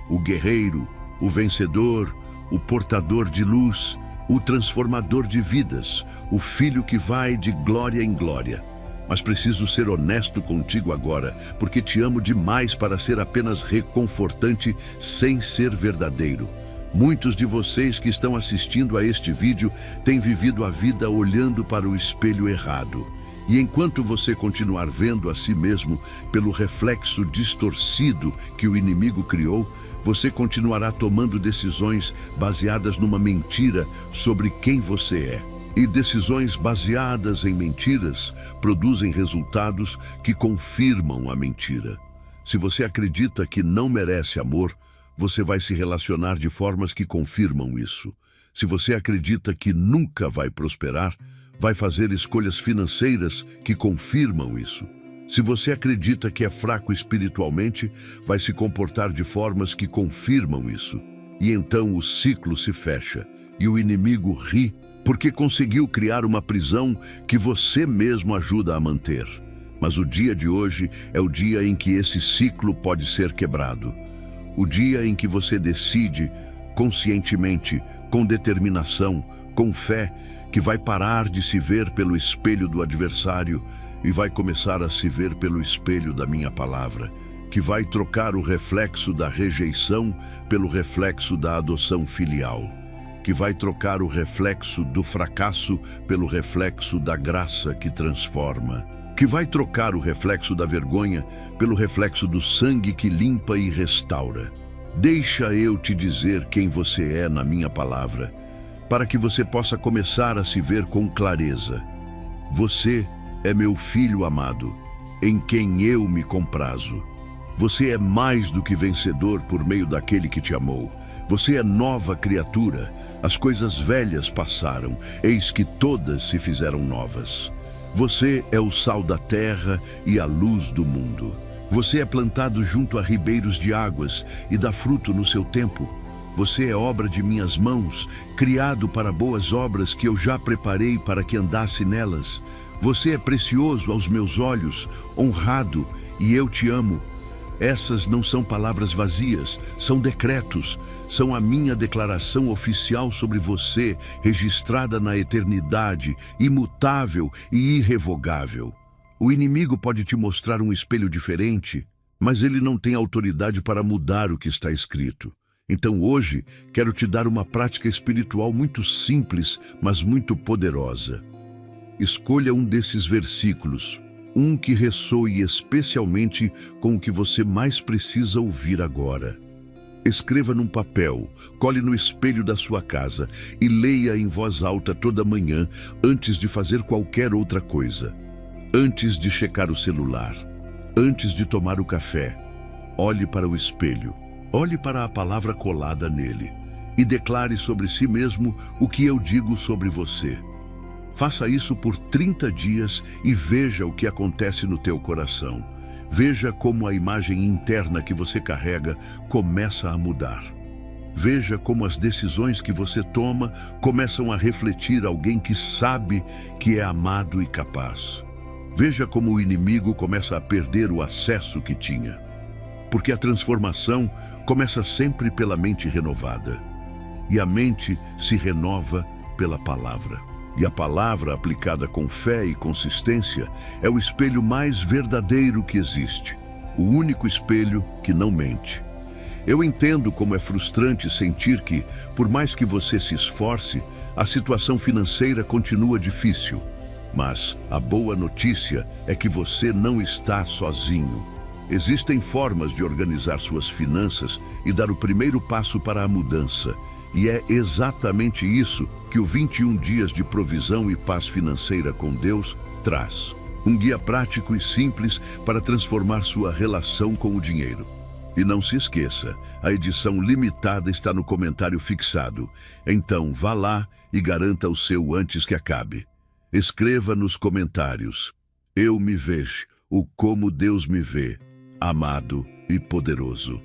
O guerreiro, o vencedor, o portador de luz, o transformador de vidas, o filho que vai de glória em glória. Mas preciso ser honesto contigo agora, porque te amo demais para ser apenas reconfortante sem ser verdadeiro. Muitos de vocês que estão assistindo a este vídeo têm vivido a vida olhando para o espelho errado. E enquanto você continuar vendo a si mesmo pelo reflexo distorcido que o inimigo criou, você continuará tomando decisões baseadas numa mentira sobre quem você é. E decisões baseadas em mentiras produzem resultados que confirmam a mentira. Se você acredita que não merece amor, você vai se relacionar de formas que confirmam isso. Se você acredita que nunca vai prosperar, vai fazer escolhas financeiras que confirmam isso. Se você acredita que é fraco espiritualmente, vai se comportar de formas que confirmam isso. E então o ciclo se fecha e o inimigo ri porque conseguiu criar uma prisão que você mesmo ajuda a manter. Mas o dia de hoje é o dia em que esse ciclo pode ser quebrado. O dia em que você decide, conscientemente, com determinação, com fé, que vai parar de se ver pelo espelho do adversário e vai começar a se ver pelo espelho da minha palavra, que vai trocar o reflexo da rejeição pelo reflexo da adoção filial, que vai trocar o reflexo do fracasso pelo reflexo da graça que transforma, que vai trocar o reflexo da vergonha pelo reflexo do sangue que limpa e restaura. Deixa eu te dizer quem você é na minha palavra, para que você possa começar a se ver com clareza. Você é meu filho amado, em quem eu me comprazo. Você é mais do que vencedor por meio daquele que te amou. Você é nova criatura. As coisas velhas passaram, eis que todas se fizeram novas. Você é o sal da terra e a luz do mundo. Você é plantado junto a ribeiros de águas e dá fruto no seu tempo. Você é obra de minhas mãos, criado para boas obras que eu já preparei para que andasse nelas. Você é precioso aos meus olhos, honrado, e eu te amo. Essas não são palavras vazias, são decretos, são a minha declaração oficial sobre você, registrada na eternidade, imutável e irrevogável. O inimigo pode te mostrar um espelho diferente, mas ele não tem autoridade para mudar o que está escrito. Então hoje, quero te dar uma prática espiritual muito simples, mas muito poderosa. Escolha um desses versículos, um que ressoe especialmente com o que você mais precisa ouvir agora. Escreva num papel, cole no espelho da sua casa e leia em voz alta toda manhã antes de fazer qualquer outra coisa. Antes de checar o celular, antes de tomar o café, olhe para o espelho. Olhe para a palavra colada nele e declare sobre si mesmo o que eu digo sobre você. Faça isso por 30 dias e veja o que acontece no teu coração. Veja como a imagem interna que você carrega começa a mudar. Veja como as decisões que você toma começam a refletir alguém que sabe que é amado e capaz. Veja como o inimigo começa a perder o acesso que tinha. Porque a transformação começa sempre pela mente renovada. E a mente se renova pela palavra. E a palavra aplicada com fé e consistência é o espelho mais verdadeiro que existe. O único espelho que não mente. Eu entendo como é frustrante sentir que, por mais que você se esforce, a situação financeira continua difícil. Mas a boa notícia é que você não está sozinho. Existem formas de organizar suas finanças e dar o primeiro passo para a mudança. E é exatamente isso que o 21 Dias de Provisão e Paz Financeira com Deus traz. Um guia prático e simples para transformar sua relação com o dinheiro. E não se esqueça, a edição limitada está no comentário fixado. Então vá lá e garanta o seu antes que acabe. Escreva nos comentários: eu me vejo, o como Deus me vê, amado e poderoso.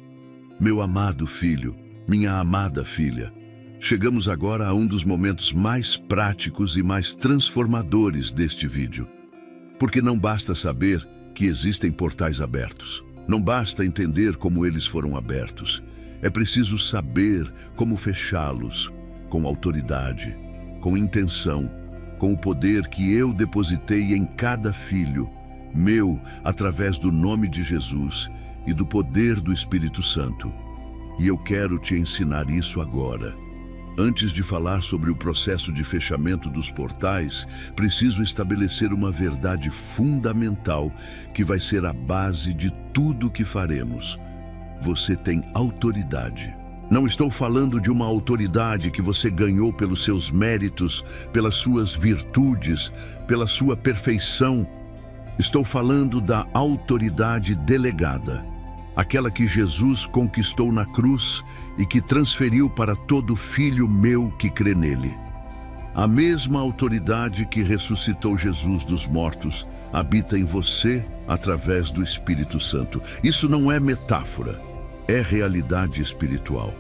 Meu amado filho, minha amada filha, chegamos agora a um dos momentos mais práticos e mais transformadores deste vídeo. Porque não basta saber que existem portais abertos. Não basta entender como eles foram abertos. É preciso saber como fechá-los, com autoridade, com intenção, com o poder que eu depositei em cada filho meu, através do nome de Jesus e do poder do Espírito Santo. E eu quero te ensinar isso agora. Antes de falar sobre o processo de fechamento dos portais, preciso estabelecer uma verdade fundamental que vai ser a base de tudo o que faremos. Você tem autoridade. Não estou falando de uma autoridade que você ganhou pelos seus méritos, pelas suas virtudes, pela sua perfeição. Estou falando da autoridade delegada. Aquela que Jesus conquistou na cruz e que transferiu para todo filho meu que crê nele. A mesma autoridade que ressuscitou Jesus dos mortos habita em você através do Espírito Santo. Isso não é metáfora, é realidade espiritual.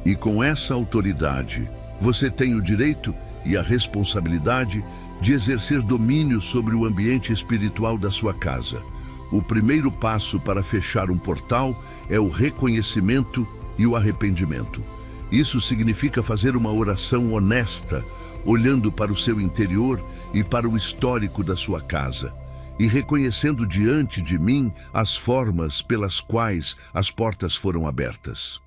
E com essa autoridade, você tem o direito e a responsabilidade de exercer domínio sobre o ambiente espiritual da sua casa. O primeiro passo para fechar um portal é o reconhecimento e o arrependimento. Isso significa fazer uma oração honesta, olhando para o seu interior e para o histórico da sua casa, e reconhecendo diante de mim as formas pelas quais as portas foram abertas.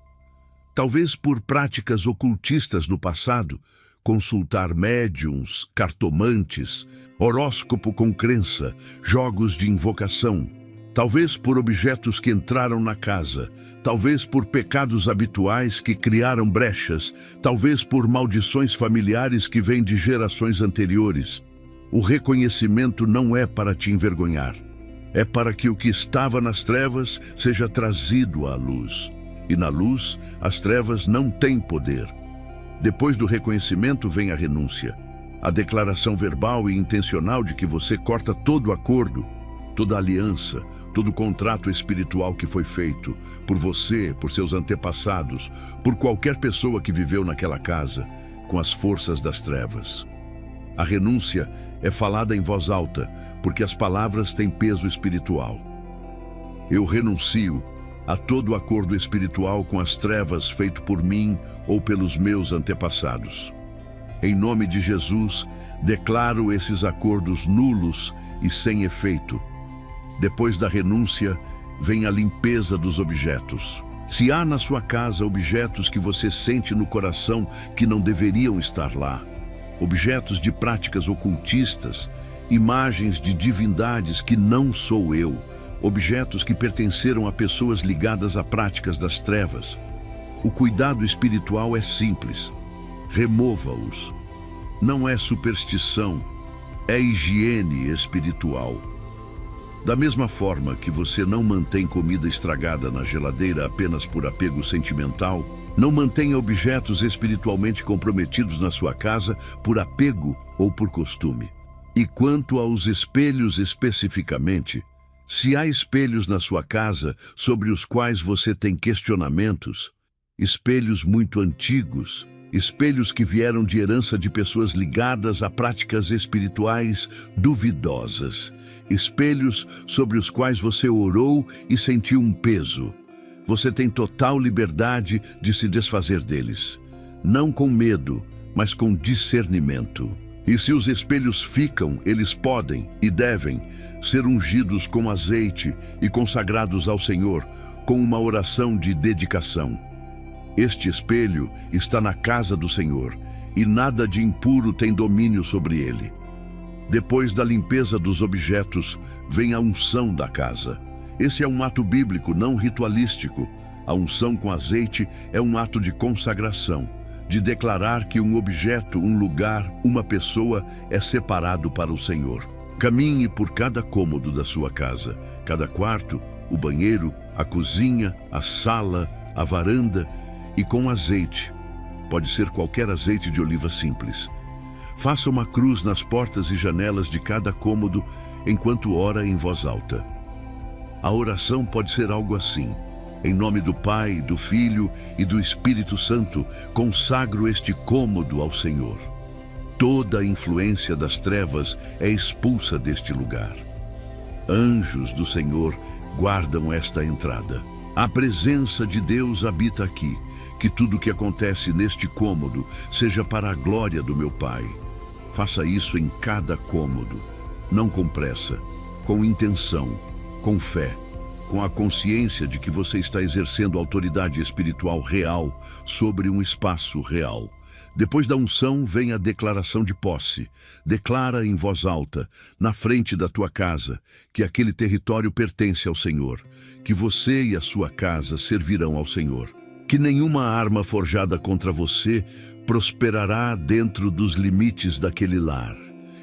Talvez por práticas ocultistas no passado, consultar médiuns, cartomantes, horóscopo com crença, jogos de invocação. Talvez por objetos que entraram na casa, talvez por pecados habituais que criaram brechas, talvez por maldições familiares que vêm de gerações anteriores. O reconhecimento não é para te envergonhar. É para que o que estava nas trevas seja trazido à luz. E na luz, as trevas não têm poder. Depois do reconhecimento vem a renúncia. A declaração verbal e intencional de que você corta todo acordo, toda aliança, todo contrato espiritual que foi feito por você, por seus antepassados, por qualquer pessoa que viveu naquela casa, com as forças das trevas. A renúncia é falada em voz alta, porque as palavras têm peso espiritual. Eu renuncio a todo acordo espiritual com as trevas feito por mim ou pelos meus antepassados. Em nome de Jesus, declaro esses acordos nulos e sem efeito. Depois da renúncia, vem a limpeza dos objetos. Se há na sua casa objetos que você sente no coração que não deveriam estar lá, objetos de práticas ocultistas, imagens de divindades que não sou eu, objetos que pertenceram a pessoas ligadas a práticas das trevas, o cuidado espiritual é simples. Remova-os. Não é superstição, é higiene espiritual. Da mesma forma que você não mantém comida estragada na geladeira apenas por apego sentimental, não mantenha objetos espiritualmente comprometidos na sua casa por apego ou por costume. E quanto aos espelhos especificamente, se há espelhos na sua casa sobre os quais você tem questionamentos, espelhos muito antigos, espelhos que vieram de herança de pessoas ligadas a práticas espirituais duvidosas, espelhos sobre os quais você orou e sentiu um peso, você tem total liberdade de se desfazer deles, não com medo, mas com discernimento. E se os espelhos ficam, eles podem e devem ser ungidos com azeite e consagrados ao Senhor com uma oração de dedicação. Este espelho está na casa do Senhor e nada de impuro tem domínio sobre ele. Depois da limpeza dos objetos, vem a unção da casa. Esse é um ato bíblico, não ritualístico. A unção com azeite é um ato de consagração, de declarar que um objeto, um lugar, uma pessoa é separado para o Senhor. Caminhe por cada cômodo da sua casa, cada quarto, o banheiro, a cozinha, a sala, a varanda, e com azeite. Pode ser qualquer azeite de oliva simples. Faça uma cruz nas portas e janelas de cada cômodo enquanto ora em voz alta. A oração pode ser algo assim: em nome do Pai, do Filho e do Espírito Santo, consagro este cômodo ao Senhor. Toda a influência das trevas é expulsa deste lugar. Anjos do Senhor guardam esta entrada. A presença de Deus habita aqui. Que tudo o que acontece neste cômodo seja para a glória do meu Pai. Faça isso em cada cômodo, não com pressa, com intenção, com fé, com a consciência de que você está exercendo autoridade espiritual real sobre um espaço real. Depois da unção vem a declaração de posse. Declara em voz alta, na frente da tua casa, que aquele território pertence ao Senhor, que você e a sua casa servirão ao Senhor. Que nenhuma arma forjada contra você prosperará dentro dos limites daquele lar.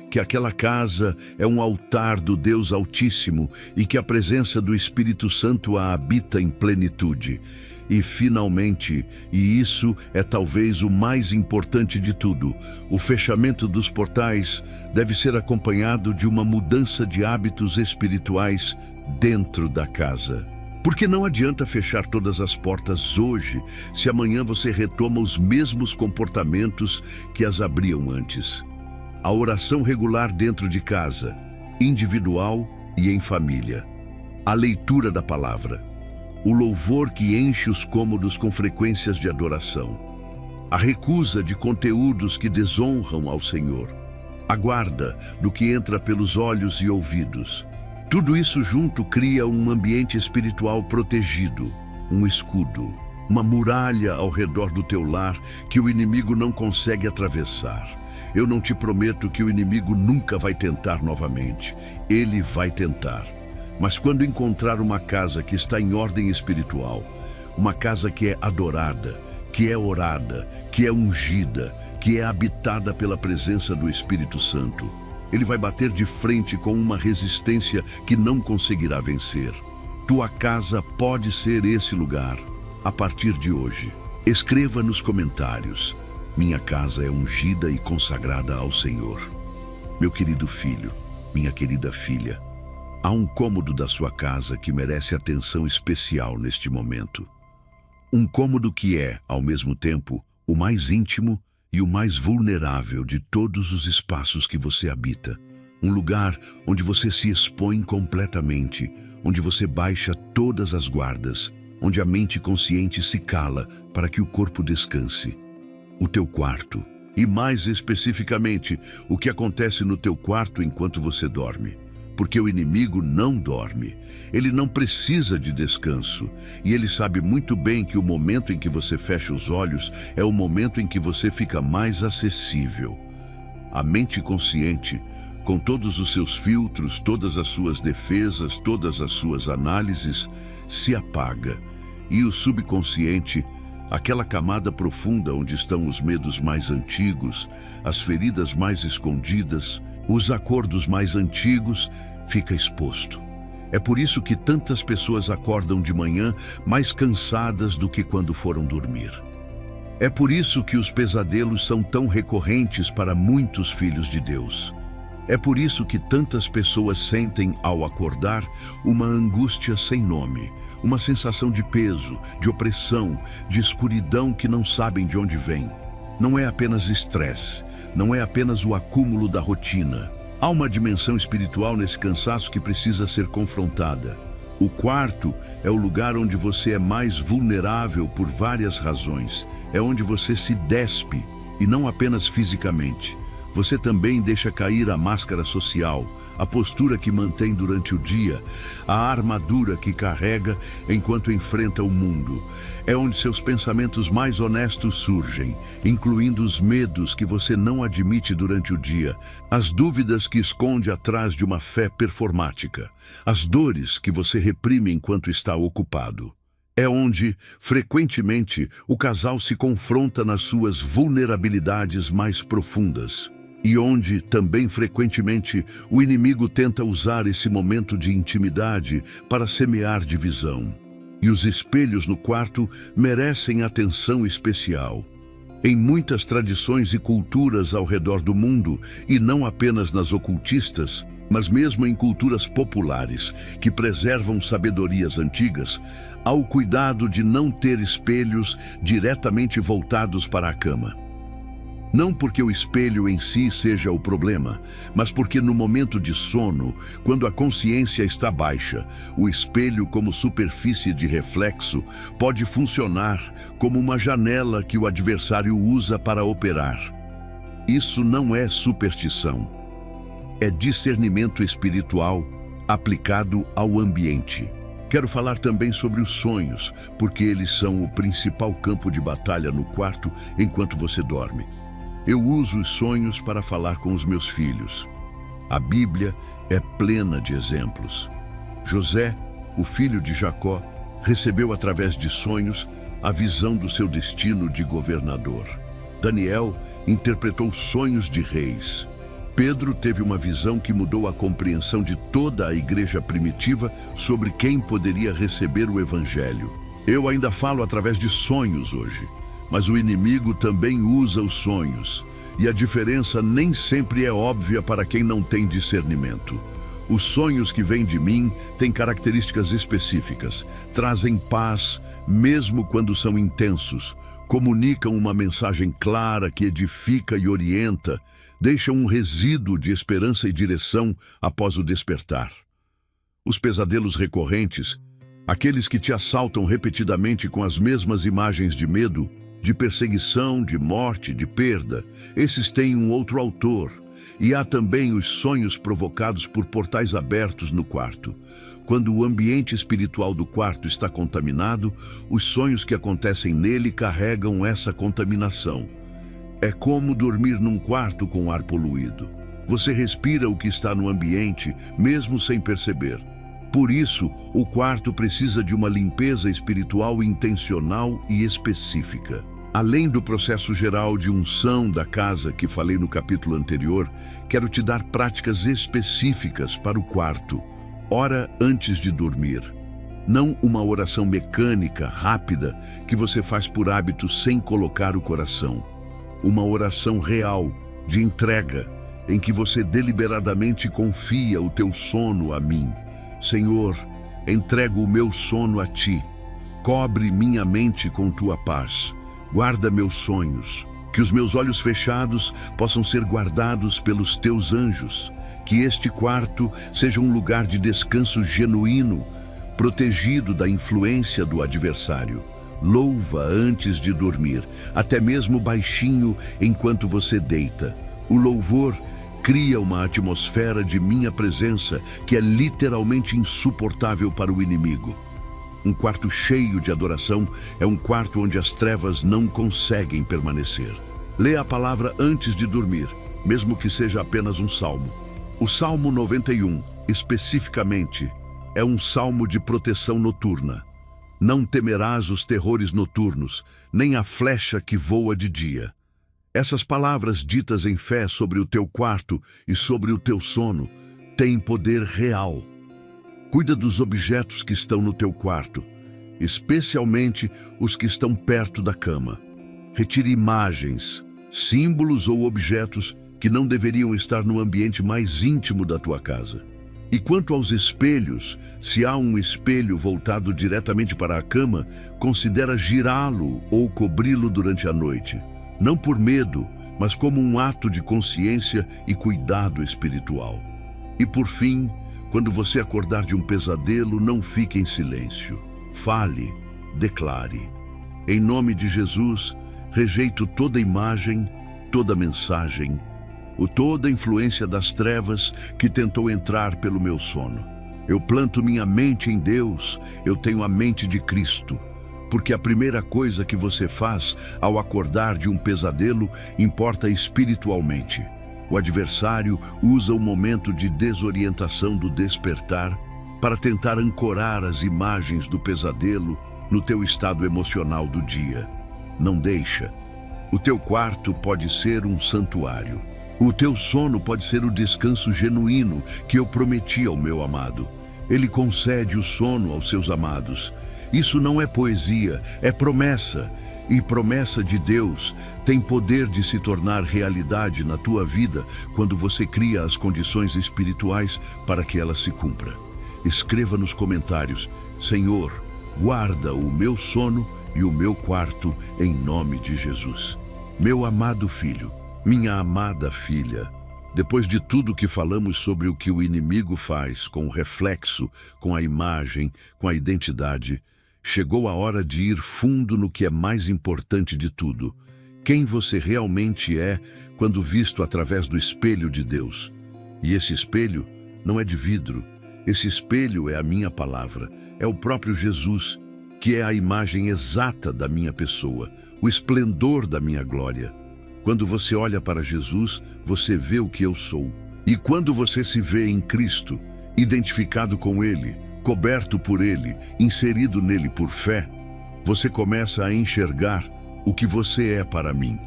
Que aquela casa é um altar do Deus Altíssimo e que a presença do Espírito Santo a habita em plenitude. E finalmente, e isso é talvez o mais importante de tudo, o fechamento dos portais deve ser acompanhado de uma mudança de hábitos espirituais dentro da casa. Porque não adianta fechar todas as portas hoje, se amanhã você retoma os mesmos comportamentos que as abriam antes. A oração regular dentro de casa, individual e em família. A leitura da palavra. O louvor que enche os cômodos com frequências de adoração. A recusa de conteúdos que desonram ao Senhor. A guarda do que entra pelos olhos e ouvidos. Tudo isso junto cria um ambiente espiritual protegido, um escudo, uma muralha ao redor do teu lar que o inimigo não consegue atravessar. Eu não te prometo que o inimigo nunca vai tentar novamente. Ele vai tentar. Mas quando encontrar uma casa que está em ordem espiritual, uma casa que é adorada, que é orada, que é ungida, que é habitada pela presença do Espírito Santo, ele vai bater de frente com uma resistência que não conseguirá vencer. Tua casa pode ser esse lugar, a partir de hoje. Escreva nos comentários: minha casa é ungida e consagrada ao Senhor. Meu querido filho, minha querida filha, há um cômodo da sua casa que merece atenção especial neste momento. Um cômodo que é, ao mesmo tempo, o mais íntimo e o mais vulnerável de todos os espaços que você habita. Um lugar onde você se expõe completamente, onde você baixa todas as guardas, onde a mente consciente se cala para que o corpo descanse. O teu quarto. E mais especificamente, o que acontece no teu quarto enquanto você dorme. Porque o inimigo não dorme. Ele não precisa de descanso. E ele sabe muito bem que o momento em que você fecha os olhos é o momento em que você fica mais acessível. A mente consciente, com todos os seus filtros, todas as suas defesas, todas as suas análises, se apaga. E o subconsciente, aquela camada profunda onde estão os medos mais antigos, as feridas mais escondidas, os acordos mais antigos, fica exposto. É por isso que tantas pessoas acordam de manhã mais cansadas do que quando foram dormir. É por isso que os pesadelos são tão recorrentes para muitos filhos de Deus. É por isso que tantas pessoas sentem, ao acordar, uma angústia sem nome, uma sensação de peso, de opressão, de escuridão que não sabem de onde vem. Não é apenas estresse, não é apenas o acúmulo da rotina. Há uma dimensão espiritual nesse cansaço que precisa ser confrontada. O quarto é o lugar onde você é mais vulnerável por várias razões. É onde você se despe, e não apenas fisicamente. Você também deixa cair a máscara social, a postura que mantém durante o dia, a armadura que carrega enquanto enfrenta o mundo. É onde seus pensamentos mais honestos surgem, incluindo os medos que você não admite durante o dia, as dúvidas que esconde atrás de uma fé performática, as dores que você reprime enquanto está ocupado. É onde, frequentemente, o casal se confronta nas suas vulnerabilidades mais profundas. E onde, também frequentemente, o inimigo tenta usar esse momento de intimidade para semear divisão. E os espelhos no quarto merecem atenção especial. Em muitas tradições e culturas ao redor do mundo, e não apenas nas ocultistas, mas mesmo em culturas populares que preservam sabedorias antigas, há o cuidado de não ter espelhos diretamente voltados para a cama. Não porque o espelho em si seja o problema, mas porque no momento de sono, quando a consciência está baixa, o espelho como superfície de reflexo pode funcionar como uma janela que o adversário usa para operar. Isso não é superstição. É discernimento espiritual aplicado ao ambiente. Quero falar também sobre os sonhos, porque eles são o principal campo de batalha no quarto enquanto você dorme. Eu uso os sonhos para falar com os meus filhos. A Bíblia é plena de exemplos. José, o filho de Jacó, recebeu através de sonhos a visão do seu destino de governador. Daniel interpretou sonhos de reis. Pedro teve uma visão que mudou a compreensão de toda a igreja primitiva sobre quem poderia receber o evangelho. Eu ainda falo através de sonhos hoje, mas o inimigo também usa os sonhos, e a diferença nem sempre é óbvia para quem não tem discernimento. Os sonhos que vêm de mim têm características específicas, trazem paz, mesmo quando são intensos, comunicam uma mensagem clara que edifica e orienta, deixam um resíduo de esperança e direção após o despertar. Os pesadelos recorrentes, aqueles que te assaltam repetidamente com as mesmas imagens de medo, de perseguição, de morte, de perda, esses têm um outro autor. E há também os sonhos provocados por portais abertos no quarto. Quando o ambiente espiritual do quarto está contaminado, os sonhos que acontecem nele carregam essa contaminação. É como dormir num quarto com ar poluído. Você respira o que está no ambiente, mesmo sem perceber. Por isso, o quarto precisa de uma limpeza espiritual intencional e específica. Além do processo geral de unção da casa que falei no capítulo anterior, quero te dar práticas específicas para o quarto. Ora antes de dormir. Não uma oração mecânica, rápida, que você faz por hábito sem colocar o coração. Uma oração real, de entrega, em que você deliberadamente confia o teu sono a mim. Senhor, entrego o meu sono a ti. Cobre minha mente com tua paz. Guarda meus sonhos. Que os meus olhos fechados possam ser guardados pelos teus anjos. Que este quarto seja um lugar de descanso genuíno, protegido da influência do adversário. Louva antes de dormir, até mesmo baixinho enquanto você deita. O louvor cria uma atmosfera de minha presença que é literalmente insuportável para o inimigo. Um quarto cheio de adoração é um quarto onde as trevas não conseguem permanecer. Leia a palavra antes de dormir, mesmo que seja apenas um salmo. O Salmo 91, especificamente, é um salmo de proteção noturna. Não temerás os terrores noturnos, nem a flecha que voa de dia. Essas palavras ditas em fé sobre o teu quarto e sobre o teu sono têm poder real. Cuida dos objetos que estão no teu quarto, especialmente os que estão perto da cama. Retire imagens, símbolos ou objetos que não deveriam estar no ambiente mais íntimo da tua casa. E quanto aos espelhos, se há um espelho voltado diretamente para a cama, considera girá-lo ou cobri-lo durante a noite. Não por medo, mas como um ato de consciência e cuidado espiritual. E por fim, quando você acordar de um pesadelo, não fique em silêncio. Fale, declare. Em nome de Jesus, rejeito toda imagem, toda mensagem toda a influência das trevas que tentou entrar pelo meu sono. Eu planto minha mente em Deus, eu tenho a mente de Cristo. Porque a primeira coisa que você faz ao acordar de um pesadelo importa espiritualmente. O adversário usa o momento de desorientação do despertar para tentar ancorar as imagens do pesadelo no teu estado emocional do dia. Não deixa. O teu quarto pode ser um santuário. O teu sono pode ser o descanso genuíno que eu prometi ao meu amado. Ele concede o sono aos seus amados. Isso não é poesia, é promessa. E promessa de Deus tem poder de se tornar realidade na tua vida quando você cria as condições espirituais para que ela se cumpra. Escreva nos comentários: Senhor, guarda o meu sono e o meu quarto em nome de Jesus. Meu amado filho, minha amada filha, depois de tudo que falamos sobre o que o inimigo faz com o reflexo, com a imagem, com a identidade, chegou a hora de ir fundo no que é mais importante de tudo. Quem você realmente é quando visto através do espelho de Deus. E esse espelho não é de vidro. Esse espelho é a minha palavra. É o próprio Jesus, que é a imagem exata da minha pessoa, o esplendor da minha glória. Quando você olha para Jesus, você vê o que eu sou. E quando você se vê em Cristo, identificado com Ele, coberto por Ele, inserido nele por fé, você começa a enxergar o que você é para mim.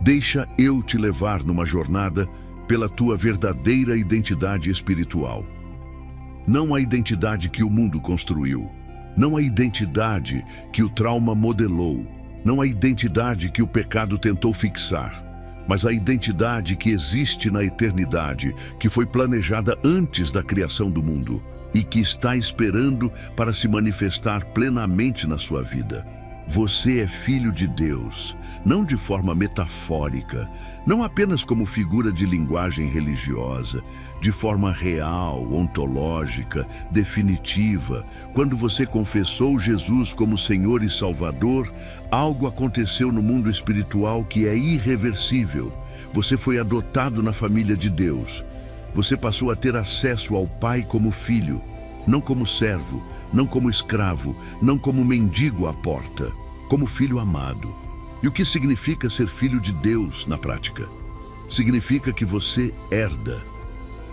Deixa eu te levar numa jornada pela tua verdadeira identidade espiritual. Não a identidade que o mundo construiu, não a identidade que o trauma modelou, não a identidade que o pecado tentou fixar, mas a identidade que existe na eternidade, que foi planejada antes da criação do mundo e que está esperando para se manifestar plenamente na sua vida. Você é filho de Deus, não de forma metafórica, não apenas como figura de linguagem religiosa, de forma real, ontológica, definitiva. Quando você confessou Jesus como Senhor e Salvador, algo aconteceu no mundo espiritual que é irreversível. Você foi adotado na família de Deus. Você passou a ter acesso ao Pai como filho, não como servo, não como escravo, não como mendigo à porta, como filho amado. E o que significa ser filho de Deus na prática? Significa que você herda.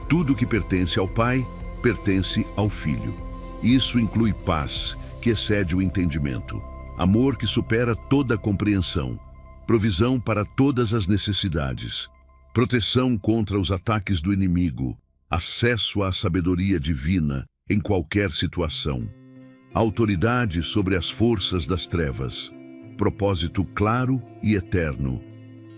Tudo que pertence ao Pai, pertence ao Filho. Isso inclui paz, que excede o entendimento, amor que supera toda a compreensão, provisão para todas as necessidades, proteção contra os ataques do inimigo, acesso à sabedoria divina em qualquer situação, autoridade sobre as forças das trevas, propósito claro e eterno,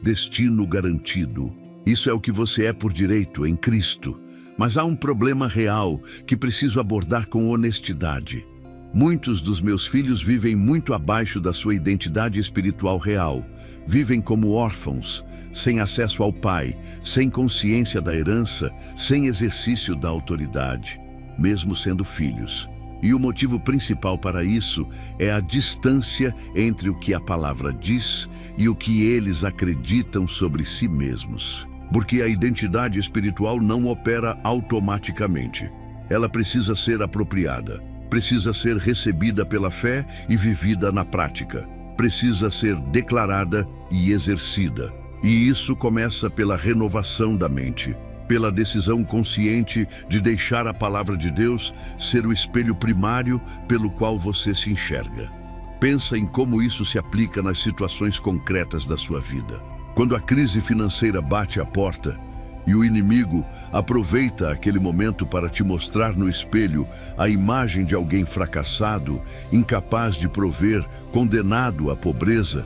destino garantido. Isso é o que você é por direito em Cristo. Mas há um problema real que preciso abordar com honestidade. Muitos dos meus filhos vivem muito abaixo da sua identidade espiritual real. Vivem como órfãos, sem acesso ao Pai, sem consciência da herança, sem exercício da autoridade, mesmo sendo filhos. E o motivo principal para isso é a distância entre o que a palavra diz e o que eles acreditam sobre si mesmos. Porque a identidade espiritual não opera automaticamente. Ela precisa ser apropriada. Precisa ser recebida pela fé e vivida na prática. Precisa ser declarada e exercida. E isso começa pela renovação da mente, pela decisão consciente de deixar a palavra de Deus ser o espelho primário pelo qual você se enxerga. Pensa em como isso se aplica nas situações concretas da sua vida. Quando a crise financeira bate à porta, e o inimigo aproveita aquele momento para te mostrar no espelho a imagem de alguém fracassado, incapaz de prover, condenado à pobreza,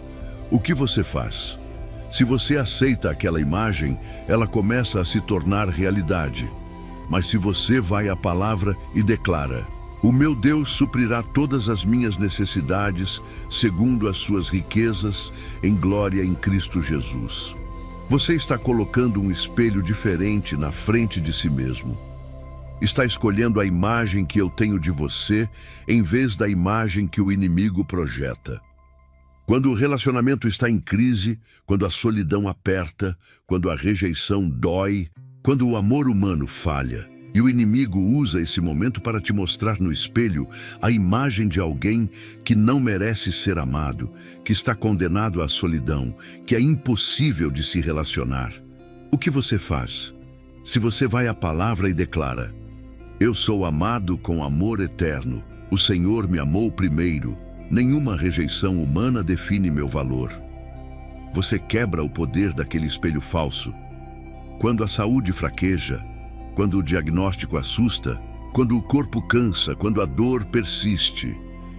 o que você faz? Se você aceita aquela imagem, ela começa a se tornar realidade. Mas se você vai à palavra e declara: "O meu Deus suprirá todas as minhas necessidades, segundo as suas riquezas, em glória em Cristo Jesus." Você está colocando um espelho diferente na frente de si mesmo. Está escolhendo a imagem que eu tenho de você, em vez da imagem que o inimigo projeta. Quando o relacionamento está em crise, quando a solidão aperta, quando a rejeição dói, quando o amor humano falha, e o inimigo usa esse momento para te mostrar no espelho a imagem de alguém que não merece ser amado, que está condenado à solidão, que é impossível de se relacionar. O que você faz? Se você vai à palavra e declara: eu sou amado com amor eterno, o Senhor me amou primeiro, nenhuma rejeição humana define meu valor. Você quebra o poder daquele espelho falso. Quando a saúde fraqueja, quando o diagnóstico assusta, quando o corpo cansa, quando a dor persiste,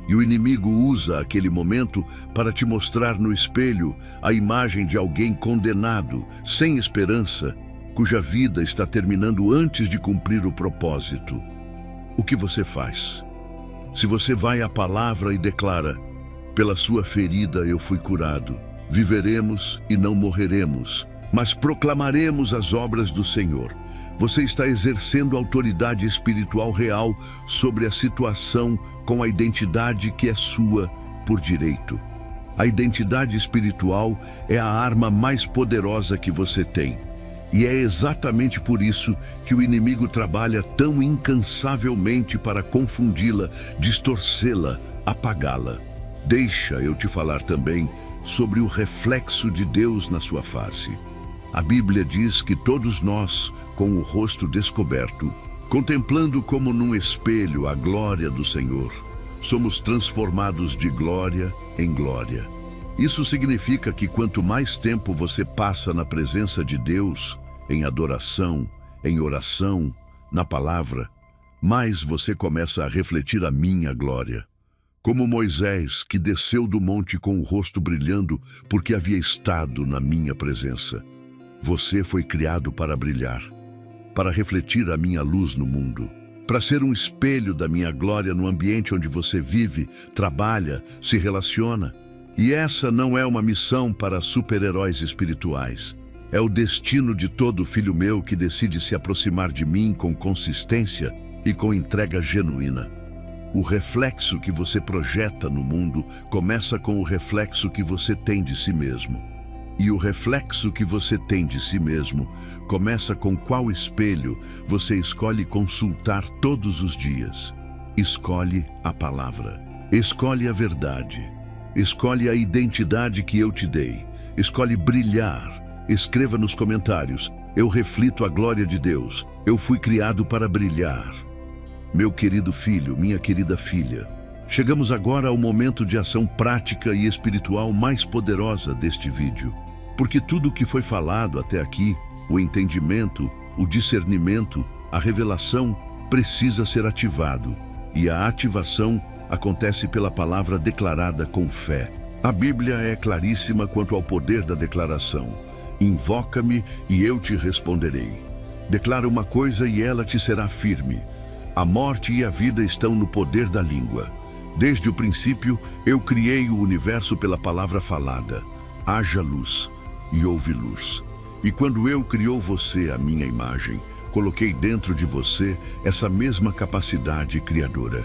e o inimigo usa aquele momento para te mostrar no espelho a imagem de alguém condenado, sem esperança, cuja vida está terminando antes de cumprir o propósito. O que você faz? Se você vai à palavra e declara: pela sua ferida eu fui curado, viveremos e não morreremos, mas proclamaremos as obras do Senhor. Você está exercendo autoridade espiritual real sobre a situação com a identidade que é sua por direito. A identidade espiritual é a arma mais poderosa que você tem. E é exatamente por isso que o inimigo trabalha tão incansavelmente para confundi-la, distorcê-la, apagá-la. Deixa eu te falar também sobre o reflexo de Deus na sua face. A Bíblia diz que todos nós, com o rosto descoberto, contemplando como num espelho a glória do Senhor, somos transformados de glória em glória. Isso significa que quanto mais tempo você passa na presença de Deus, em adoração, em oração, na palavra, mais você começa a refletir a minha glória. Como Moisés, que desceu do monte com o rosto brilhando porque havia estado na minha presença. Você foi criado para brilhar, para refletir a minha luz no mundo, para ser um espelho da minha glória no ambiente onde você vive, trabalha, se relaciona. E essa não é uma missão para super-heróis espirituais. É o destino de todo filho meu que decide se aproximar de mim com consistência e com entrega genuína. O reflexo que você projeta no mundo começa com o reflexo que você tem de si mesmo. E o reflexo que você tem de si mesmo começa com qual espelho você escolhe consultar todos os dias. Escolhe a palavra. Escolhe a verdade. Escolhe a identidade que eu te dei. Escolhe brilhar. Escreva nos comentários: eu reflito a glória de Deus. Eu fui criado para brilhar. Meu querido filho, minha querida filha, chegamos agora ao momento de ação prática e espiritual mais poderosa deste vídeo. Porque tudo o que foi falado até aqui, o entendimento, o discernimento, a revelação, precisa ser ativado. E a ativação acontece pela palavra declarada com fé. A Bíblia é claríssima quanto ao poder da declaração. Invoca-me e eu te responderei. Declara uma coisa e ela te será firme. A morte e a vida estão no poder da língua. Desde o princípio, eu criei o universo pela palavra falada. Haja luz. E houve luz. E quando eu criou você à minha imagem, coloquei dentro de você essa mesma capacidade criadora.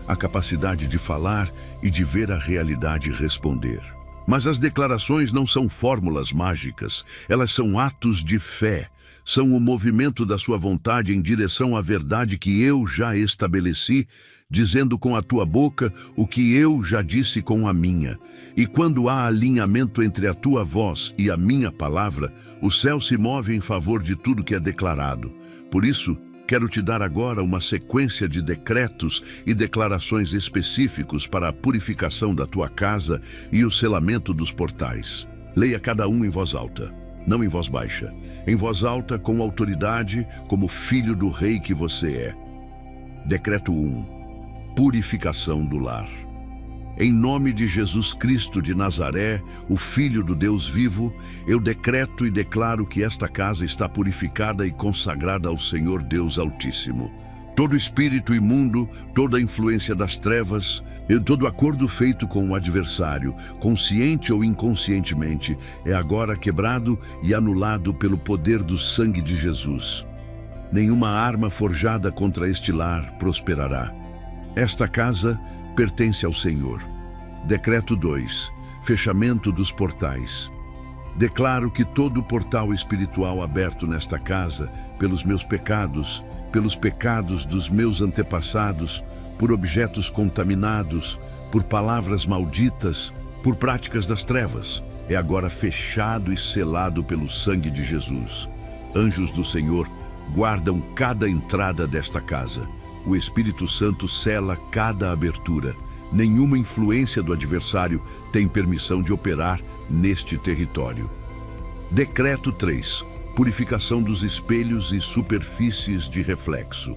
A capacidade de falar e de ver a realidade responder. Mas as declarações não são fórmulas mágicas, elas são atos de fé. São o movimento da sua vontade em direção à verdade que eu já estabeleci, dizendo com a tua boca o que eu já disse com a minha. E quando há alinhamento entre a tua voz e a minha palavra, o céu se move em favor de tudo que é declarado. Por isso, quero te dar agora uma sequência de decretos e declarações específicos para a purificação da tua casa e o selamento dos portais. Leia cada um em voz alta, não em voz baixa. Em voz alta, com autoridade, como filho do rei que você é. Decreto 1. Purificação do lar. Em nome de Jesus Cristo de Nazaré, o Filho do Deus vivo, eu decreto e declaro que esta casa está purificada e consagrada ao Senhor Deus Altíssimo. Todo espírito imundo, toda influência das trevas, e todo acordo feito com o adversário, consciente ou inconscientemente, é agora quebrado e anulado pelo poder do sangue de Jesus. Nenhuma arma forjada contra este lar prosperará. Esta casa pertence ao Senhor. Decreto 2. Fechamento dos portais. Declaro que todo portal espiritual aberto nesta casa, pelos meus pecados dos meus antepassados, por objetos contaminados, por palavras malditas, por práticas das trevas, é agora fechado e selado pelo sangue de Jesus. Anjos do Senhor guardam cada entrada desta casa. O Espírito Santo sela cada abertura. Nenhuma influência do adversário tem permissão de operar neste território. Decreto 3. Purificação dos espelhos e superfícies de reflexo.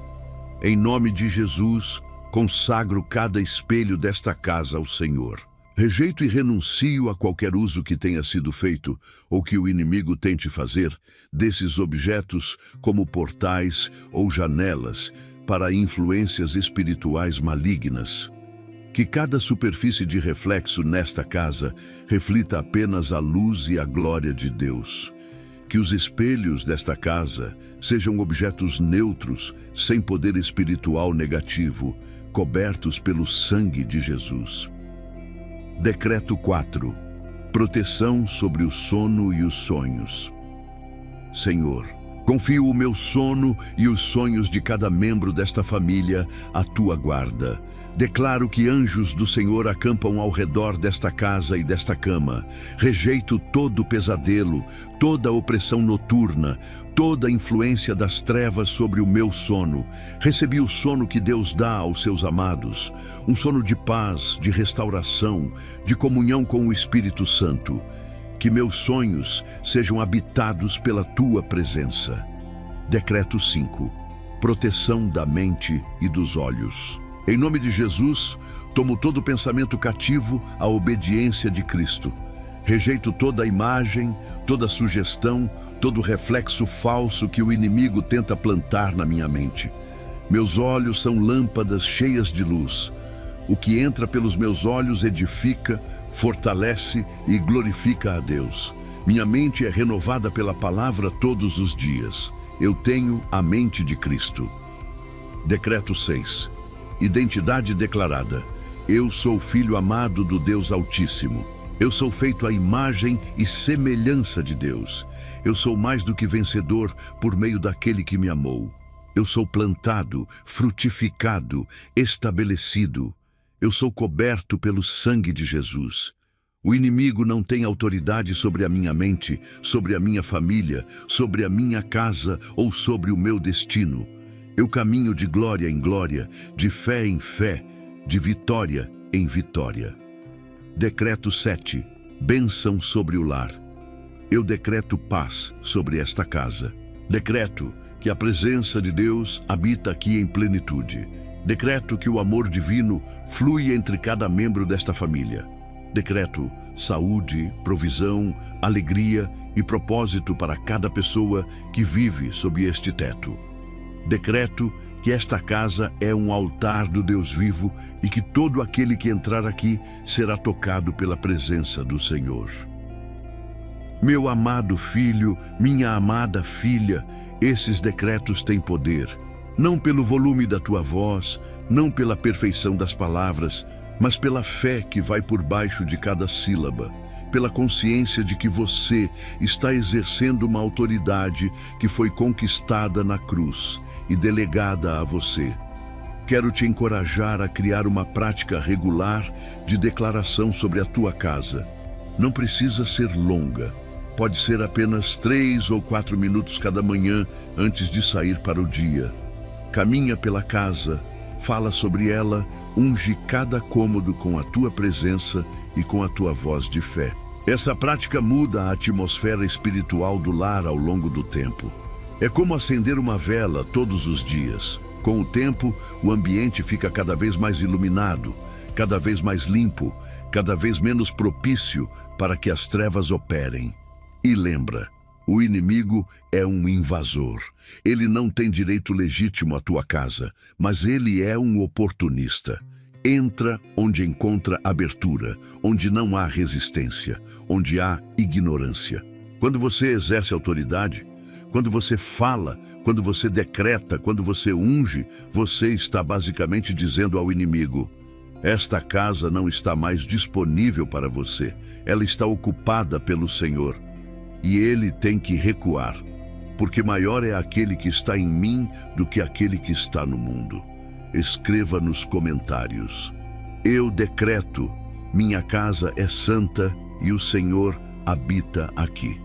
Em nome de Jesus, consagro cada espelho desta casa ao Senhor. Rejeito e renuncio a qualquer uso que tenha sido feito ou que o inimigo tente fazer desses objetos como portais ou janelas para influências espirituais malignas. Que cada superfície de reflexo nesta casa reflita apenas a luz e a glória de Deus. Que os espelhos desta casa sejam objetos neutros, sem poder espiritual negativo, cobertos pelo sangue de Jesus. Decreto 4. Proteção sobre o sono e os sonhos. Senhor, confio o meu sono e os sonhos de cada membro desta família à tua guarda. Declaro que anjos do Senhor acampam ao redor desta casa e desta cama. Rejeito todo pesadelo, toda opressão noturna, toda influência das trevas sobre o meu sono. Recebi o sono que Deus dá aos seus amados, um sono de paz, de restauração, de comunhão com o Espírito Santo. Que meus sonhos sejam habitados pela tua presença. Decreto 5. Proteção da mente e dos olhos. Em nome de Jesus, tomo todo pensamento cativo à obediência de Cristo. Rejeito toda imagem, toda sugestão, todo reflexo falso que o inimigo tenta plantar na minha mente. Meus olhos são lâmpadas cheias de luz. O que entra pelos meus olhos edifica, fortalece e glorifica a Deus. Minha mente é renovada pela palavra todos os dias. Eu tenho a mente de Cristo. Decreto 6. Identidade declarada. Eu sou filho amado do Deus Altíssimo. Eu sou feito à imagem e semelhança de Deus. Eu sou mais do que vencedor por meio daquele que me amou. Eu sou plantado, frutificado, estabelecido. Eu sou coberto pelo sangue de Jesus. O inimigo não tem autoridade sobre a minha mente, sobre a minha família, sobre a minha casa ou sobre o meu destino. Eu caminho de glória em glória, de fé em fé, de vitória em vitória. Decreto 7. Bênção sobre o lar. Eu decreto paz sobre esta casa. Decreto que a presença de Deus habita aqui em plenitude. Decreto que o amor divino flui entre cada membro desta família. Decreto saúde, provisão, alegria e propósito para cada pessoa que vive sob este teto. Decreto que esta casa é um altar do Deus vivo e que todo aquele que entrar aqui será tocado pela presença do Senhor. Meu amado filho, minha amada filha, esses decretos têm poder. Não pelo volume da tua voz, não pela perfeição das palavras, mas pela fé que vai por baixo de cada sílaba, pela consciência de que você está exercendo uma autoridade que foi conquistada na cruz e delegada a você. Quero te encorajar a criar uma prática regular de declaração sobre a tua casa. Não precisa ser longa. Pode ser apenas 3 ou 4 minutos cada manhã antes de sair para o dia. Caminha pela casa, fala sobre ela, unge cada cômodo com a tua presença e com a tua voz de fé. Essa prática muda a atmosfera espiritual do lar ao longo do tempo. É como acender uma vela todos os dias. Com o tempo, o ambiente fica cada vez mais iluminado, cada vez mais limpo, cada vez menos propício para que as trevas operem. E lembra, o inimigo é um invasor. Ele não tem direito legítimo à tua casa, mas ele é um oportunista. Entra onde encontra abertura, onde não há resistência, onde há ignorância. Quando você exerce autoridade, quando você fala, quando você decreta, quando você unge, você está basicamente dizendo ao inimigo: Esta casa não está mais disponível para você. Ela está ocupada pelo Senhor. E Ele tem que recuar, porque maior é aquele que está em mim do que aquele que está no mundo. Escreva nos comentários: eu decreto, minha casa é santa e o Senhor habita aqui.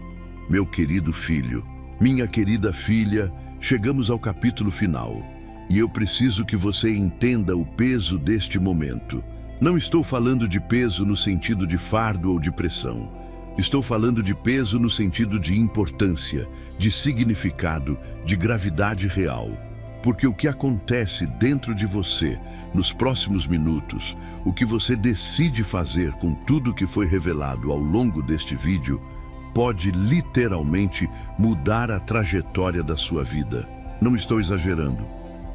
Meu querido filho, minha querida filha, chegamos ao capítulo final. E eu preciso que você entenda o peso deste momento. Não estou falando de peso no sentido de fardo ou de pressão. Estou falando de peso no sentido de importância, de significado, de gravidade real. Porque o que acontece dentro de você, nos próximos minutos, o que você decide fazer com tudo que foi revelado ao longo deste vídeo, pode literalmente mudar a trajetória da sua vida. Não estou exagerando.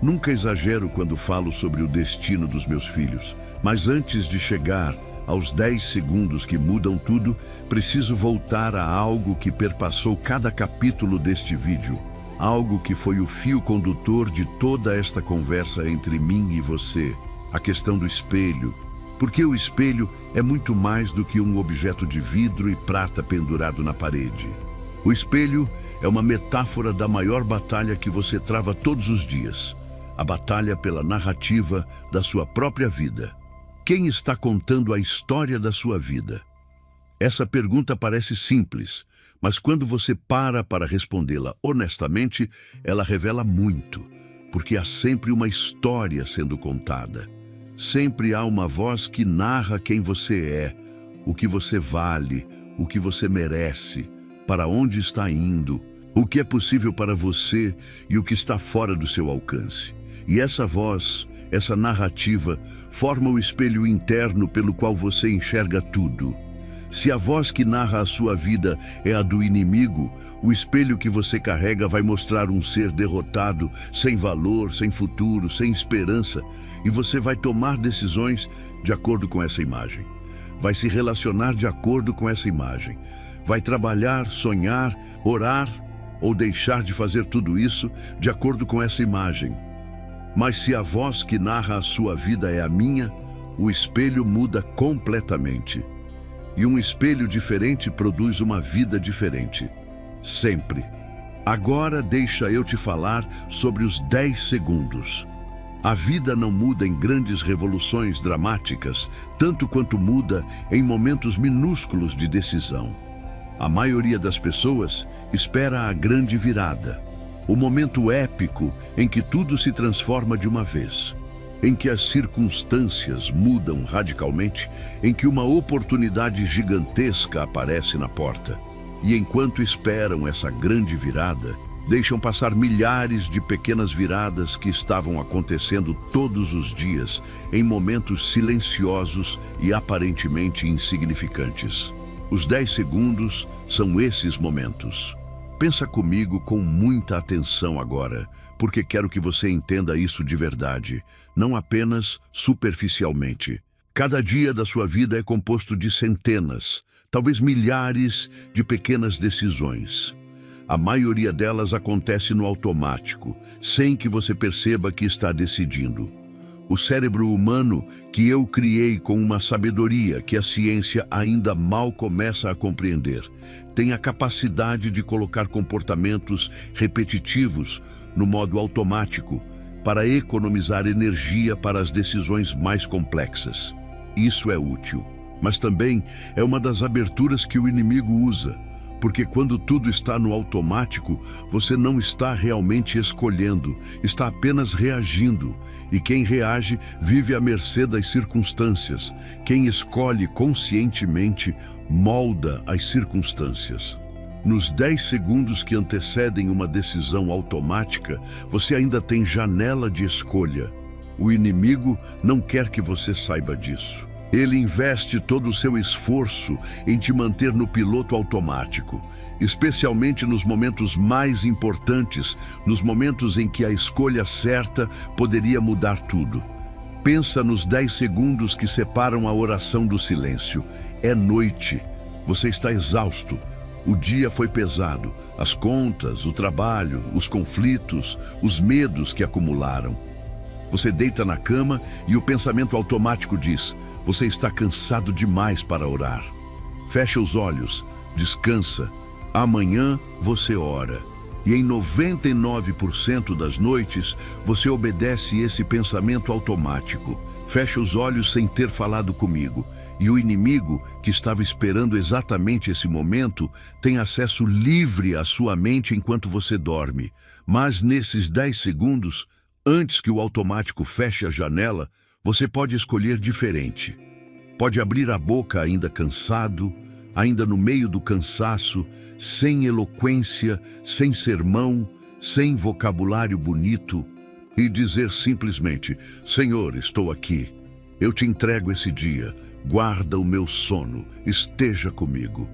Nunca exagero quando falo sobre o destino dos meus filhos, mas antes de chegar aos 10 segundos que mudam tudo, preciso voltar a algo que perpassou cada capítulo deste vídeo, algo que foi o fio condutor de toda esta conversa entre mim e você, a questão do espelho. Porque o espelho é muito mais do que um objeto de vidro e prata pendurado na parede. O espelho é uma metáfora da maior batalha que você trava todos os dias. A batalha pela narrativa da sua própria vida. Quem está contando a história da sua vida? Essa pergunta parece simples, mas quando você para respondê-la honestamente, ela revela muito, porque há sempre uma história sendo contada. Sempre há uma voz que narra quem você é, o que você vale, o que você merece, para onde está indo, o que é possível para você e o que está fora do seu alcance. E essa voz, essa narrativa, forma o espelho interno pelo qual você enxerga tudo. Se a voz que narra a sua vida é a do inimigo, o espelho que você carrega vai mostrar um ser derrotado, sem valor, sem futuro, sem esperança, e você vai tomar decisões de acordo com essa imagem. Vai se relacionar de acordo com essa imagem. Vai trabalhar, sonhar, orar ou deixar de fazer tudo isso de acordo com essa imagem. Mas se a voz que narra a sua vida é a minha, o espelho muda completamente. E um espelho diferente produz uma vida diferente. Sempre. Agora deixa eu te falar sobre os 10 segundos. A vida não muda em grandes revoluções dramáticas, tanto quanto muda em momentos minúsculos de decisão. A maioria das pessoas espera a grande virada. O momento épico em que tudo se transforma de uma vez, em que as circunstâncias mudam radicalmente, em que uma oportunidade gigantesca aparece na porta. E enquanto esperam essa grande virada, deixam passar milhares de pequenas viradas que estavam acontecendo todos os dias, em momentos silenciosos e aparentemente insignificantes. Os 10 segundos são esses momentos. Pensa comigo com muita atenção agora, porque quero que você entenda isso de verdade, não apenas superficialmente. Cada dia da sua vida é composto de centenas, talvez milhares de pequenas decisões. A maioria delas acontece no automático, sem que você perceba que está decidindo. O cérebro humano que eu criei com uma sabedoria que a ciência ainda mal começa a compreender, tem a capacidade de colocar comportamentos repetitivos no modo automático para economizar energia para as decisões mais complexas. Isso é útil, mas também é uma das aberturas que o inimigo usa, porque quando tudo está no automático, você não está realmente escolhendo, está apenas reagindo. E quem reage vive à mercê das circunstâncias. Quem escolhe conscientemente molda as circunstâncias. Nos 10 segundos que antecedem uma decisão automática, você ainda tem janela de escolha. O inimigo não quer que você saiba disso. Ele investe todo o seu esforço em te manter no piloto automático, especialmente nos momentos mais importantes, nos momentos em que a escolha certa poderia mudar tudo. Pensa nos 10 segundos que separam a oração do silêncio. É noite. Você está exausto. O dia foi pesado. As contas, o trabalho, os conflitos, os medos que acumularam. Você deita na cama e o pensamento automático diz: você está cansado demais para orar. Fecha os olhos, descansa. Amanhã você ora. E em 99% das noites, você obedece esse pensamento automático. Fecha os olhos sem ter falado comigo. E o inimigo, que estava esperando exatamente esse momento, tem acesso livre à sua mente enquanto você dorme. Mas nesses 10 segundos, antes que o automático feche a janela, você pode escolher diferente. Pode abrir a boca ainda cansado, ainda no meio do cansaço, sem eloquência, sem sermão, sem vocabulário bonito, e dizer simplesmente: Senhor, estou aqui. Eu te entrego esse dia. Guarda o meu sono. Esteja comigo.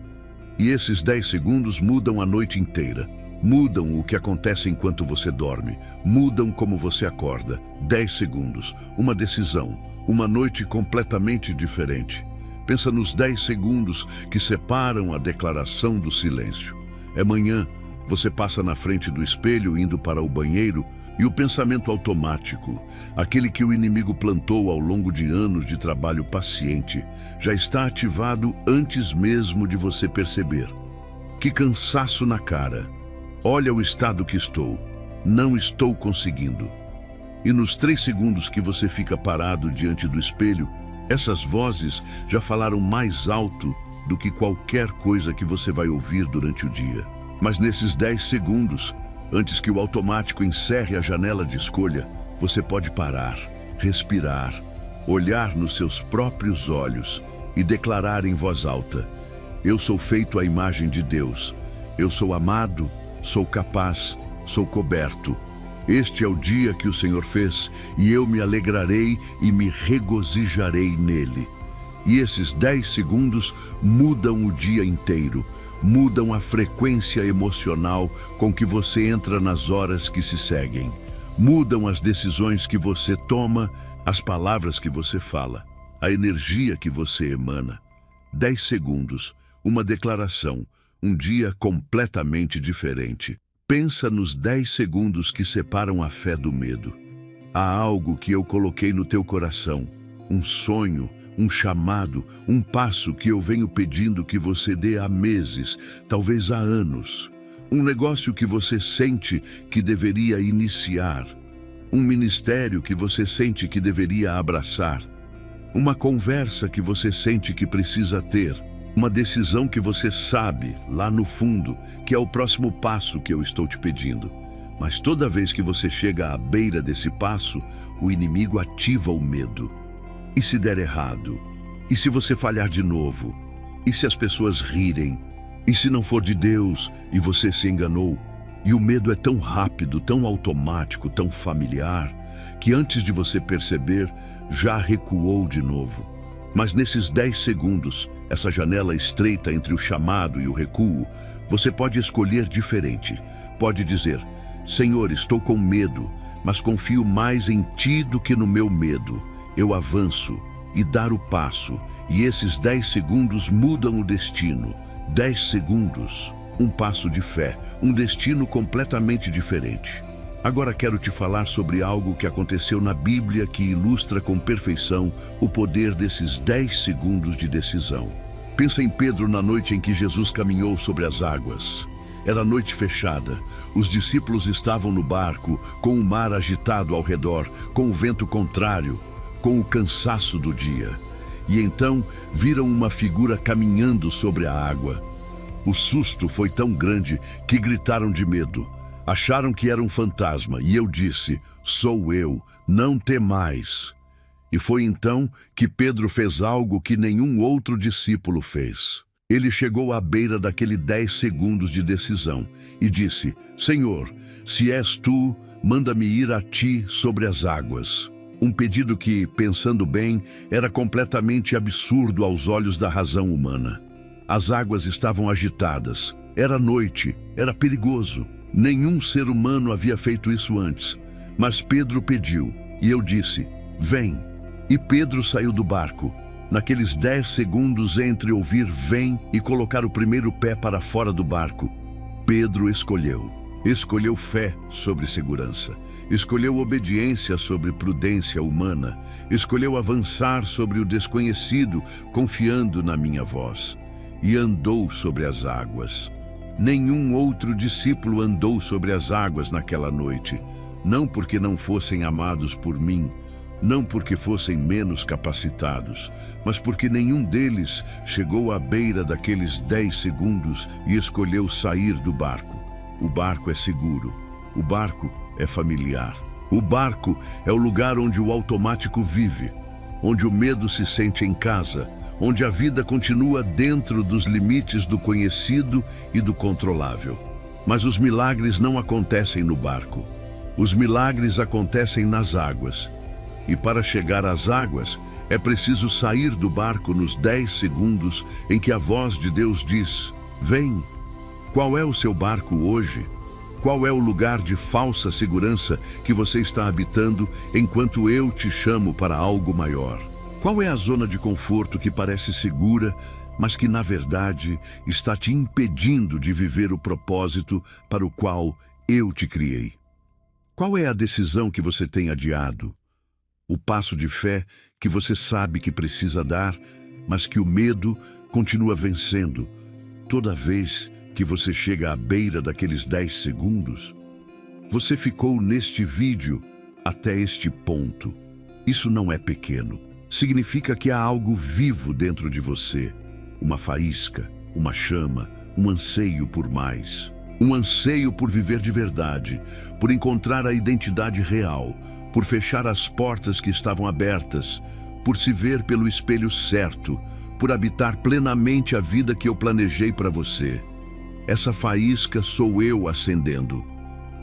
E esses 10 segundos mudam a noite inteira. Mudam o que acontece enquanto você dorme. Mudam como você acorda. 10 segundos. Uma decisão. Uma noite completamente diferente. Pensa nos 10 segundos que separam a declaração do silêncio. É manhã, você passa na frente do espelho indo para o banheiro e o pensamento automático, aquele que o inimigo plantou ao longo de anos de trabalho paciente, já está ativado antes mesmo de você perceber. Que cansaço na cara! Olha o estado que estou. Não estou conseguindo. E nos 3 segundos que você fica parado diante do espelho, essas vozes já falaram mais alto do que qualquer coisa que você vai ouvir durante o dia. Mas nesses 10 segundos, antes que o automático encerre a janela de escolha, você pode parar, respirar, olhar nos seus próprios olhos e declarar em voz alta: eu sou feito à imagem de Deus. Eu sou amado, sou capaz, sou coberto. Este é o dia que o Senhor fez, e eu me alegrarei e me regozijarei nele. E esses 10 segundos mudam o dia inteiro, mudam a frequência emocional com que você entra nas horas que se seguem, mudam as decisões que você toma, as palavras que você fala, a energia que você emana. 10 segundos, uma declaração, um dia completamente diferente. Pensa nos 10 segundos que separam a fé do medo. Há algo que eu coloquei no teu coração, um sonho, um chamado, um passo que eu venho pedindo que você dê há meses, talvez há anos. Um negócio que você sente que deveria iniciar. Um ministério que você sente que deveria abraçar. Uma conversa que você sente que precisa ter. Uma decisão que você sabe, lá no fundo, que é o próximo passo que eu estou te pedindo. Mas toda vez que você chega à beira desse passo, o inimigo ativa o medo. E se der errado? E se você falhar de novo? E se as pessoas rirem? E se não for de Deus e você se enganou? E o medo é tão rápido, tão automático, tão familiar, que antes de você perceber, já recuou de novo. Mas nesses 10 segundos, essa janela estreita entre o chamado e o recuo, você pode escolher diferente. Pode dizer: Senhor, estou com medo, mas confio mais em Ti do que no meu medo. Eu avanço e dar o passo, e esses 10 segundos mudam o destino. 10 segundos, um passo de fé, um destino completamente diferente. Agora quero te falar sobre algo que aconteceu na Bíblia que ilustra com perfeição o poder desses 10 segundos de decisão. Pensa em Pedro na noite em que Jesus caminhou sobre as águas. Era noite fechada. Os discípulos estavam no barco, com o mar agitado ao redor, com o vento contrário, com o cansaço do dia. E então viram uma figura caminhando sobre a água. O susto foi tão grande que gritaram de medo. Acharam que era um fantasma, e eu disse: sou eu, não temais. E foi então que Pedro fez algo que nenhum outro discípulo fez. Ele chegou à beira daquele 10 segundos de decisão e disse: Senhor, se és tu, manda-me ir a ti sobre as águas. Um pedido que, pensando bem, era completamente absurdo aos olhos da razão humana. As águas estavam agitadas, era noite, era perigoso. Nenhum ser humano havia feito isso antes, mas Pedro pediu, e eu disse: vem. E Pedro saiu do barco. Naqueles 10 segundos entre ouvir vem e colocar o primeiro pé para fora do barco, Pedro escolheu. Escolheu fé sobre segurança. Escolheu obediência sobre prudência humana. Escolheu avançar sobre o desconhecido, confiando na minha voz. E andou sobre as águas. Nenhum outro discípulo andou sobre as águas naquela noite, não porque não fossem amados por mim, não porque fossem menos capacitados, mas porque nenhum deles chegou à beira daqueles 10 segundos e escolheu sair do barco. O barco é seguro, o barco é familiar. O barco é o lugar onde o automático vive, onde o medo se sente em casa, onde a vida continua dentro dos limites do conhecido e do controlável. Mas os milagres não acontecem no barco. Os milagres acontecem nas águas. E para chegar às águas, é preciso sair do barco nos 10 segundos em que a voz de Deus diz: vem. Qual é o seu barco hoje? Qual é o lugar de falsa segurança que você está habitando enquanto eu te chamo para algo maior? Qual é a zona de conforto que parece segura, mas que, na verdade, está te impedindo de viver o propósito para o qual eu te criei? Qual é a decisão que você tem adiado? O passo de fé que você sabe que precisa dar, mas que o medo continua vencendo toda vez que você chega à beira daqueles 10 segundos? Você ficou neste vídeo até este ponto. Isso não é pequeno. Significa que há algo vivo dentro de você. Uma faísca, uma chama, um anseio por mais. Um anseio por viver de verdade, por encontrar a identidade real, por fechar as portas que estavam abertas, por se ver pelo espelho certo, por habitar plenamente a vida que eu planejei para você. Essa faísca sou eu acendendo.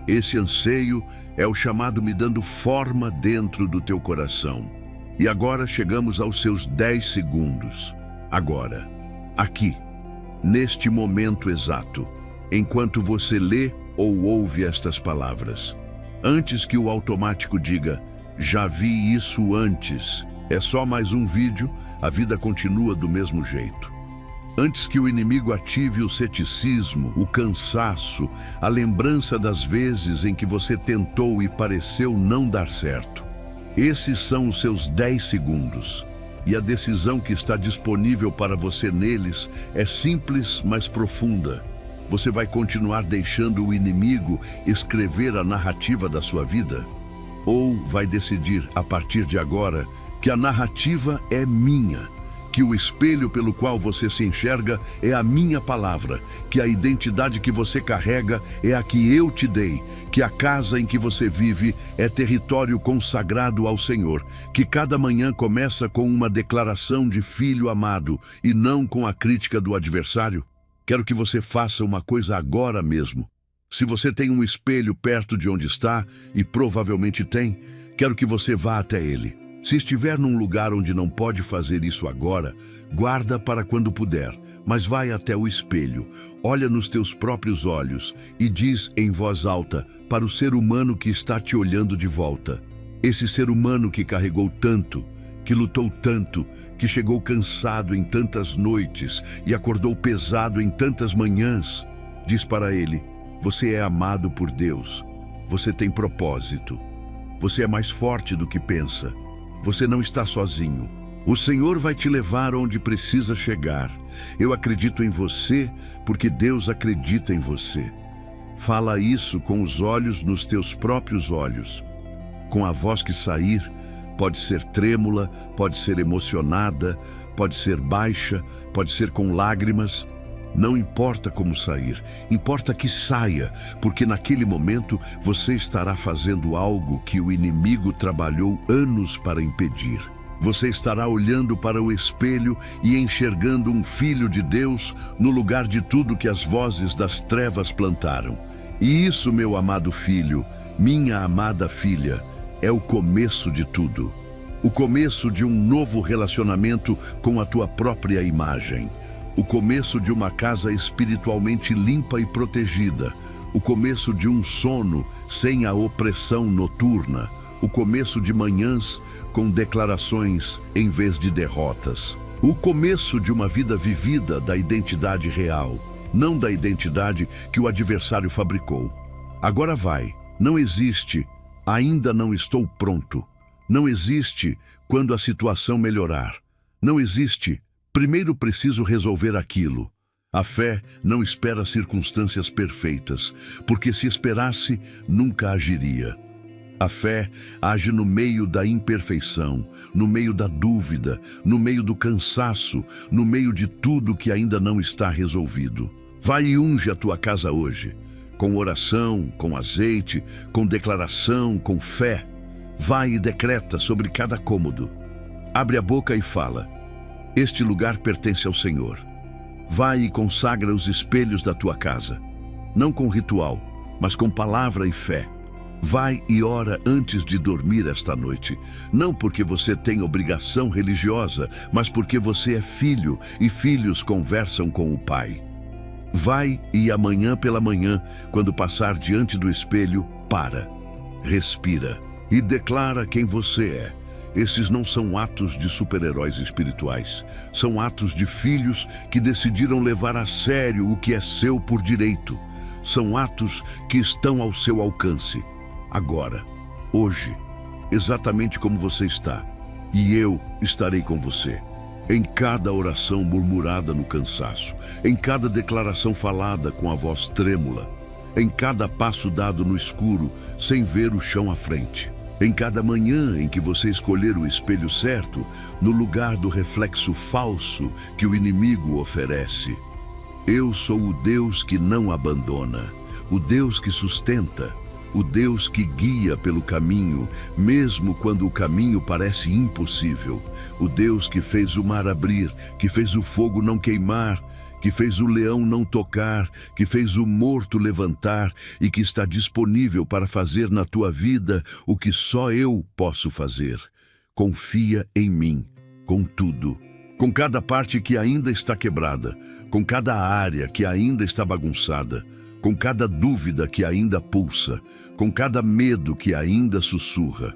Esse anseio é o chamado me dando forma dentro do teu coração. E agora chegamos aos seus 10 segundos. Agora, aqui, neste momento exato, enquanto você lê ou ouve estas palavras. Antes que o automático diga, já vi isso antes, é só mais um vídeo, a vida continua do mesmo jeito. Antes que o inimigo ative o ceticismo, o cansaço, a lembrança das vezes em que você tentou e pareceu não dar certo. Esses são os seus 10 segundos. E a decisão que está disponível para você neles é simples, mas profunda. Você vai continuar deixando o inimigo escrever a narrativa da sua vida? Ou vai decidir, a partir de agora, que a narrativa é minha, que o espelho pelo qual você se enxerga é a minha palavra, que a identidade que você carrega é a que eu te dei, que a casa em que você vive é território consagrado ao Senhor, que cada manhã começa com uma declaração de filho amado e não com a crítica do adversário? Quero que você faça uma coisa agora mesmo. Se você tem um espelho perto de onde está, e provavelmente tem, quero que você vá até ele. Se estiver num lugar onde não pode fazer isso agora, guarda para quando puder, mas vai até o espelho, olha nos teus próprios olhos e diz em voz alta para o ser humano que está te olhando de volta. Esse ser humano que carregou tanto, que lutou tanto, que chegou cansado em tantas noites e acordou pesado em tantas manhãs, diz para ele, você é amado por Deus, você tem propósito, você é mais forte do que pensa. Você não está sozinho. O Senhor vai te levar onde precisa chegar. Eu acredito em você porque Deus acredita em você. Fala isso com os olhos nos teus próprios olhos. Com a voz que sair, pode ser trêmula, pode ser emocionada, pode ser baixa, pode ser com lágrimas. Não importa como sair, importa que saia, porque naquele momento você estará fazendo algo que o inimigo trabalhou anos para impedir. Você estará olhando para o espelho e enxergando um filho de Deus no lugar de tudo que as vozes das trevas plantaram. E isso, meu amado filho, minha amada filha, é o começo de tudo. O começo de um novo relacionamento com a tua própria imagem. O começo de uma casa espiritualmente limpa e protegida. O começo de um sono sem a opressão noturna. O começo de manhãs com declarações em vez de derrotas. O começo de uma vida vivida da identidade real, não da identidade que o adversário fabricou. Agora vai. Não existe, ainda não estou pronto. Não existe quando a situação melhorar. Não existe, primeiro preciso resolver aquilo. A fé não espera circunstâncias perfeitas, porque se esperasse, nunca agiria. A fé age no meio da imperfeição, no meio da dúvida, no meio do cansaço, no meio de tudo que ainda não está resolvido. Vai e unge a tua casa hoje, com oração, com azeite, com declaração, com fé. Vai e decreta sobre cada cômodo. Abre a boca e fala: este lugar pertence ao Senhor. Vai e consagra os espelhos da tua casa, não com ritual, mas com palavra e fé. Vai e ora antes de dormir esta noite, não porque você tem obrigação religiosa, mas porque você é filho e filhos conversam com o Pai. Vai e amanhã pela manhã, quando passar diante do espelho, para, respira e declara quem você é. Esses não são atos de super-heróis espirituais, são atos de filhos que decidiram levar a sério o que é seu por direito. São atos que estão ao seu alcance. Agora, hoje, exatamente como você está, e eu estarei com você. Em cada oração murmurada no cansaço, em cada declaração falada com a voz trêmula, em cada passo dado no escuro, sem ver o chão à frente. Em cada manhã em que você escolher o espelho certo, no lugar do reflexo falso que o inimigo oferece. Eu sou o Deus que não abandona, o Deus que sustenta, o Deus que guia pelo caminho, mesmo quando o caminho parece impossível. O Deus que fez o mar abrir, que fez o fogo não queimar, que fez o leão não tocar, que fez o morto levantar e que está disponível para fazer na tua vida o que só eu posso fazer. Confia em mim, com tudo. Com cada parte que ainda está quebrada, com cada área que ainda está bagunçada, com cada dúvida que ainda pulsa, com cada medo que ainda sussurra.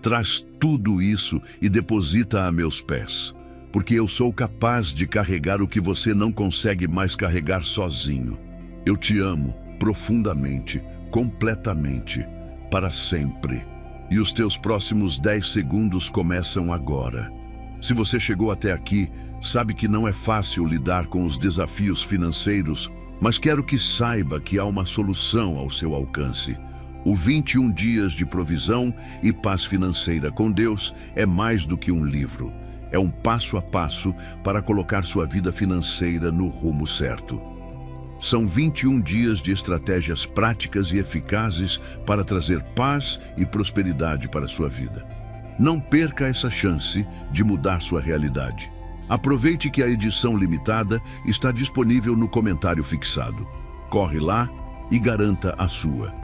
Traz tudo isso e deposita a meus pés, porque eu sou capaz de carregar o que você não consegue mais carregar sozinho. Eu te amo profundamente, completamente, para sempre. E os teus próximos 10 segundos começam agora. Se você chegou até aqui, sabe que não é fácil lidar com os desafios financeiros, mas quero que saiba que há uma solução ao seu alcance. O 21 dias de provisão e paz financeira com Deus é mais do que um livro. É um passo a passo para colocar sua vida financeira no rumo certo. São 21 dias de estratégias práticas e eficazes para trazer paz e prosperidade para a sua vida. Não perca essa chance de mudar sua realidade. Aproveite que a edição limitada está disponível no comentário fixado. Corre lá e garanta a sua.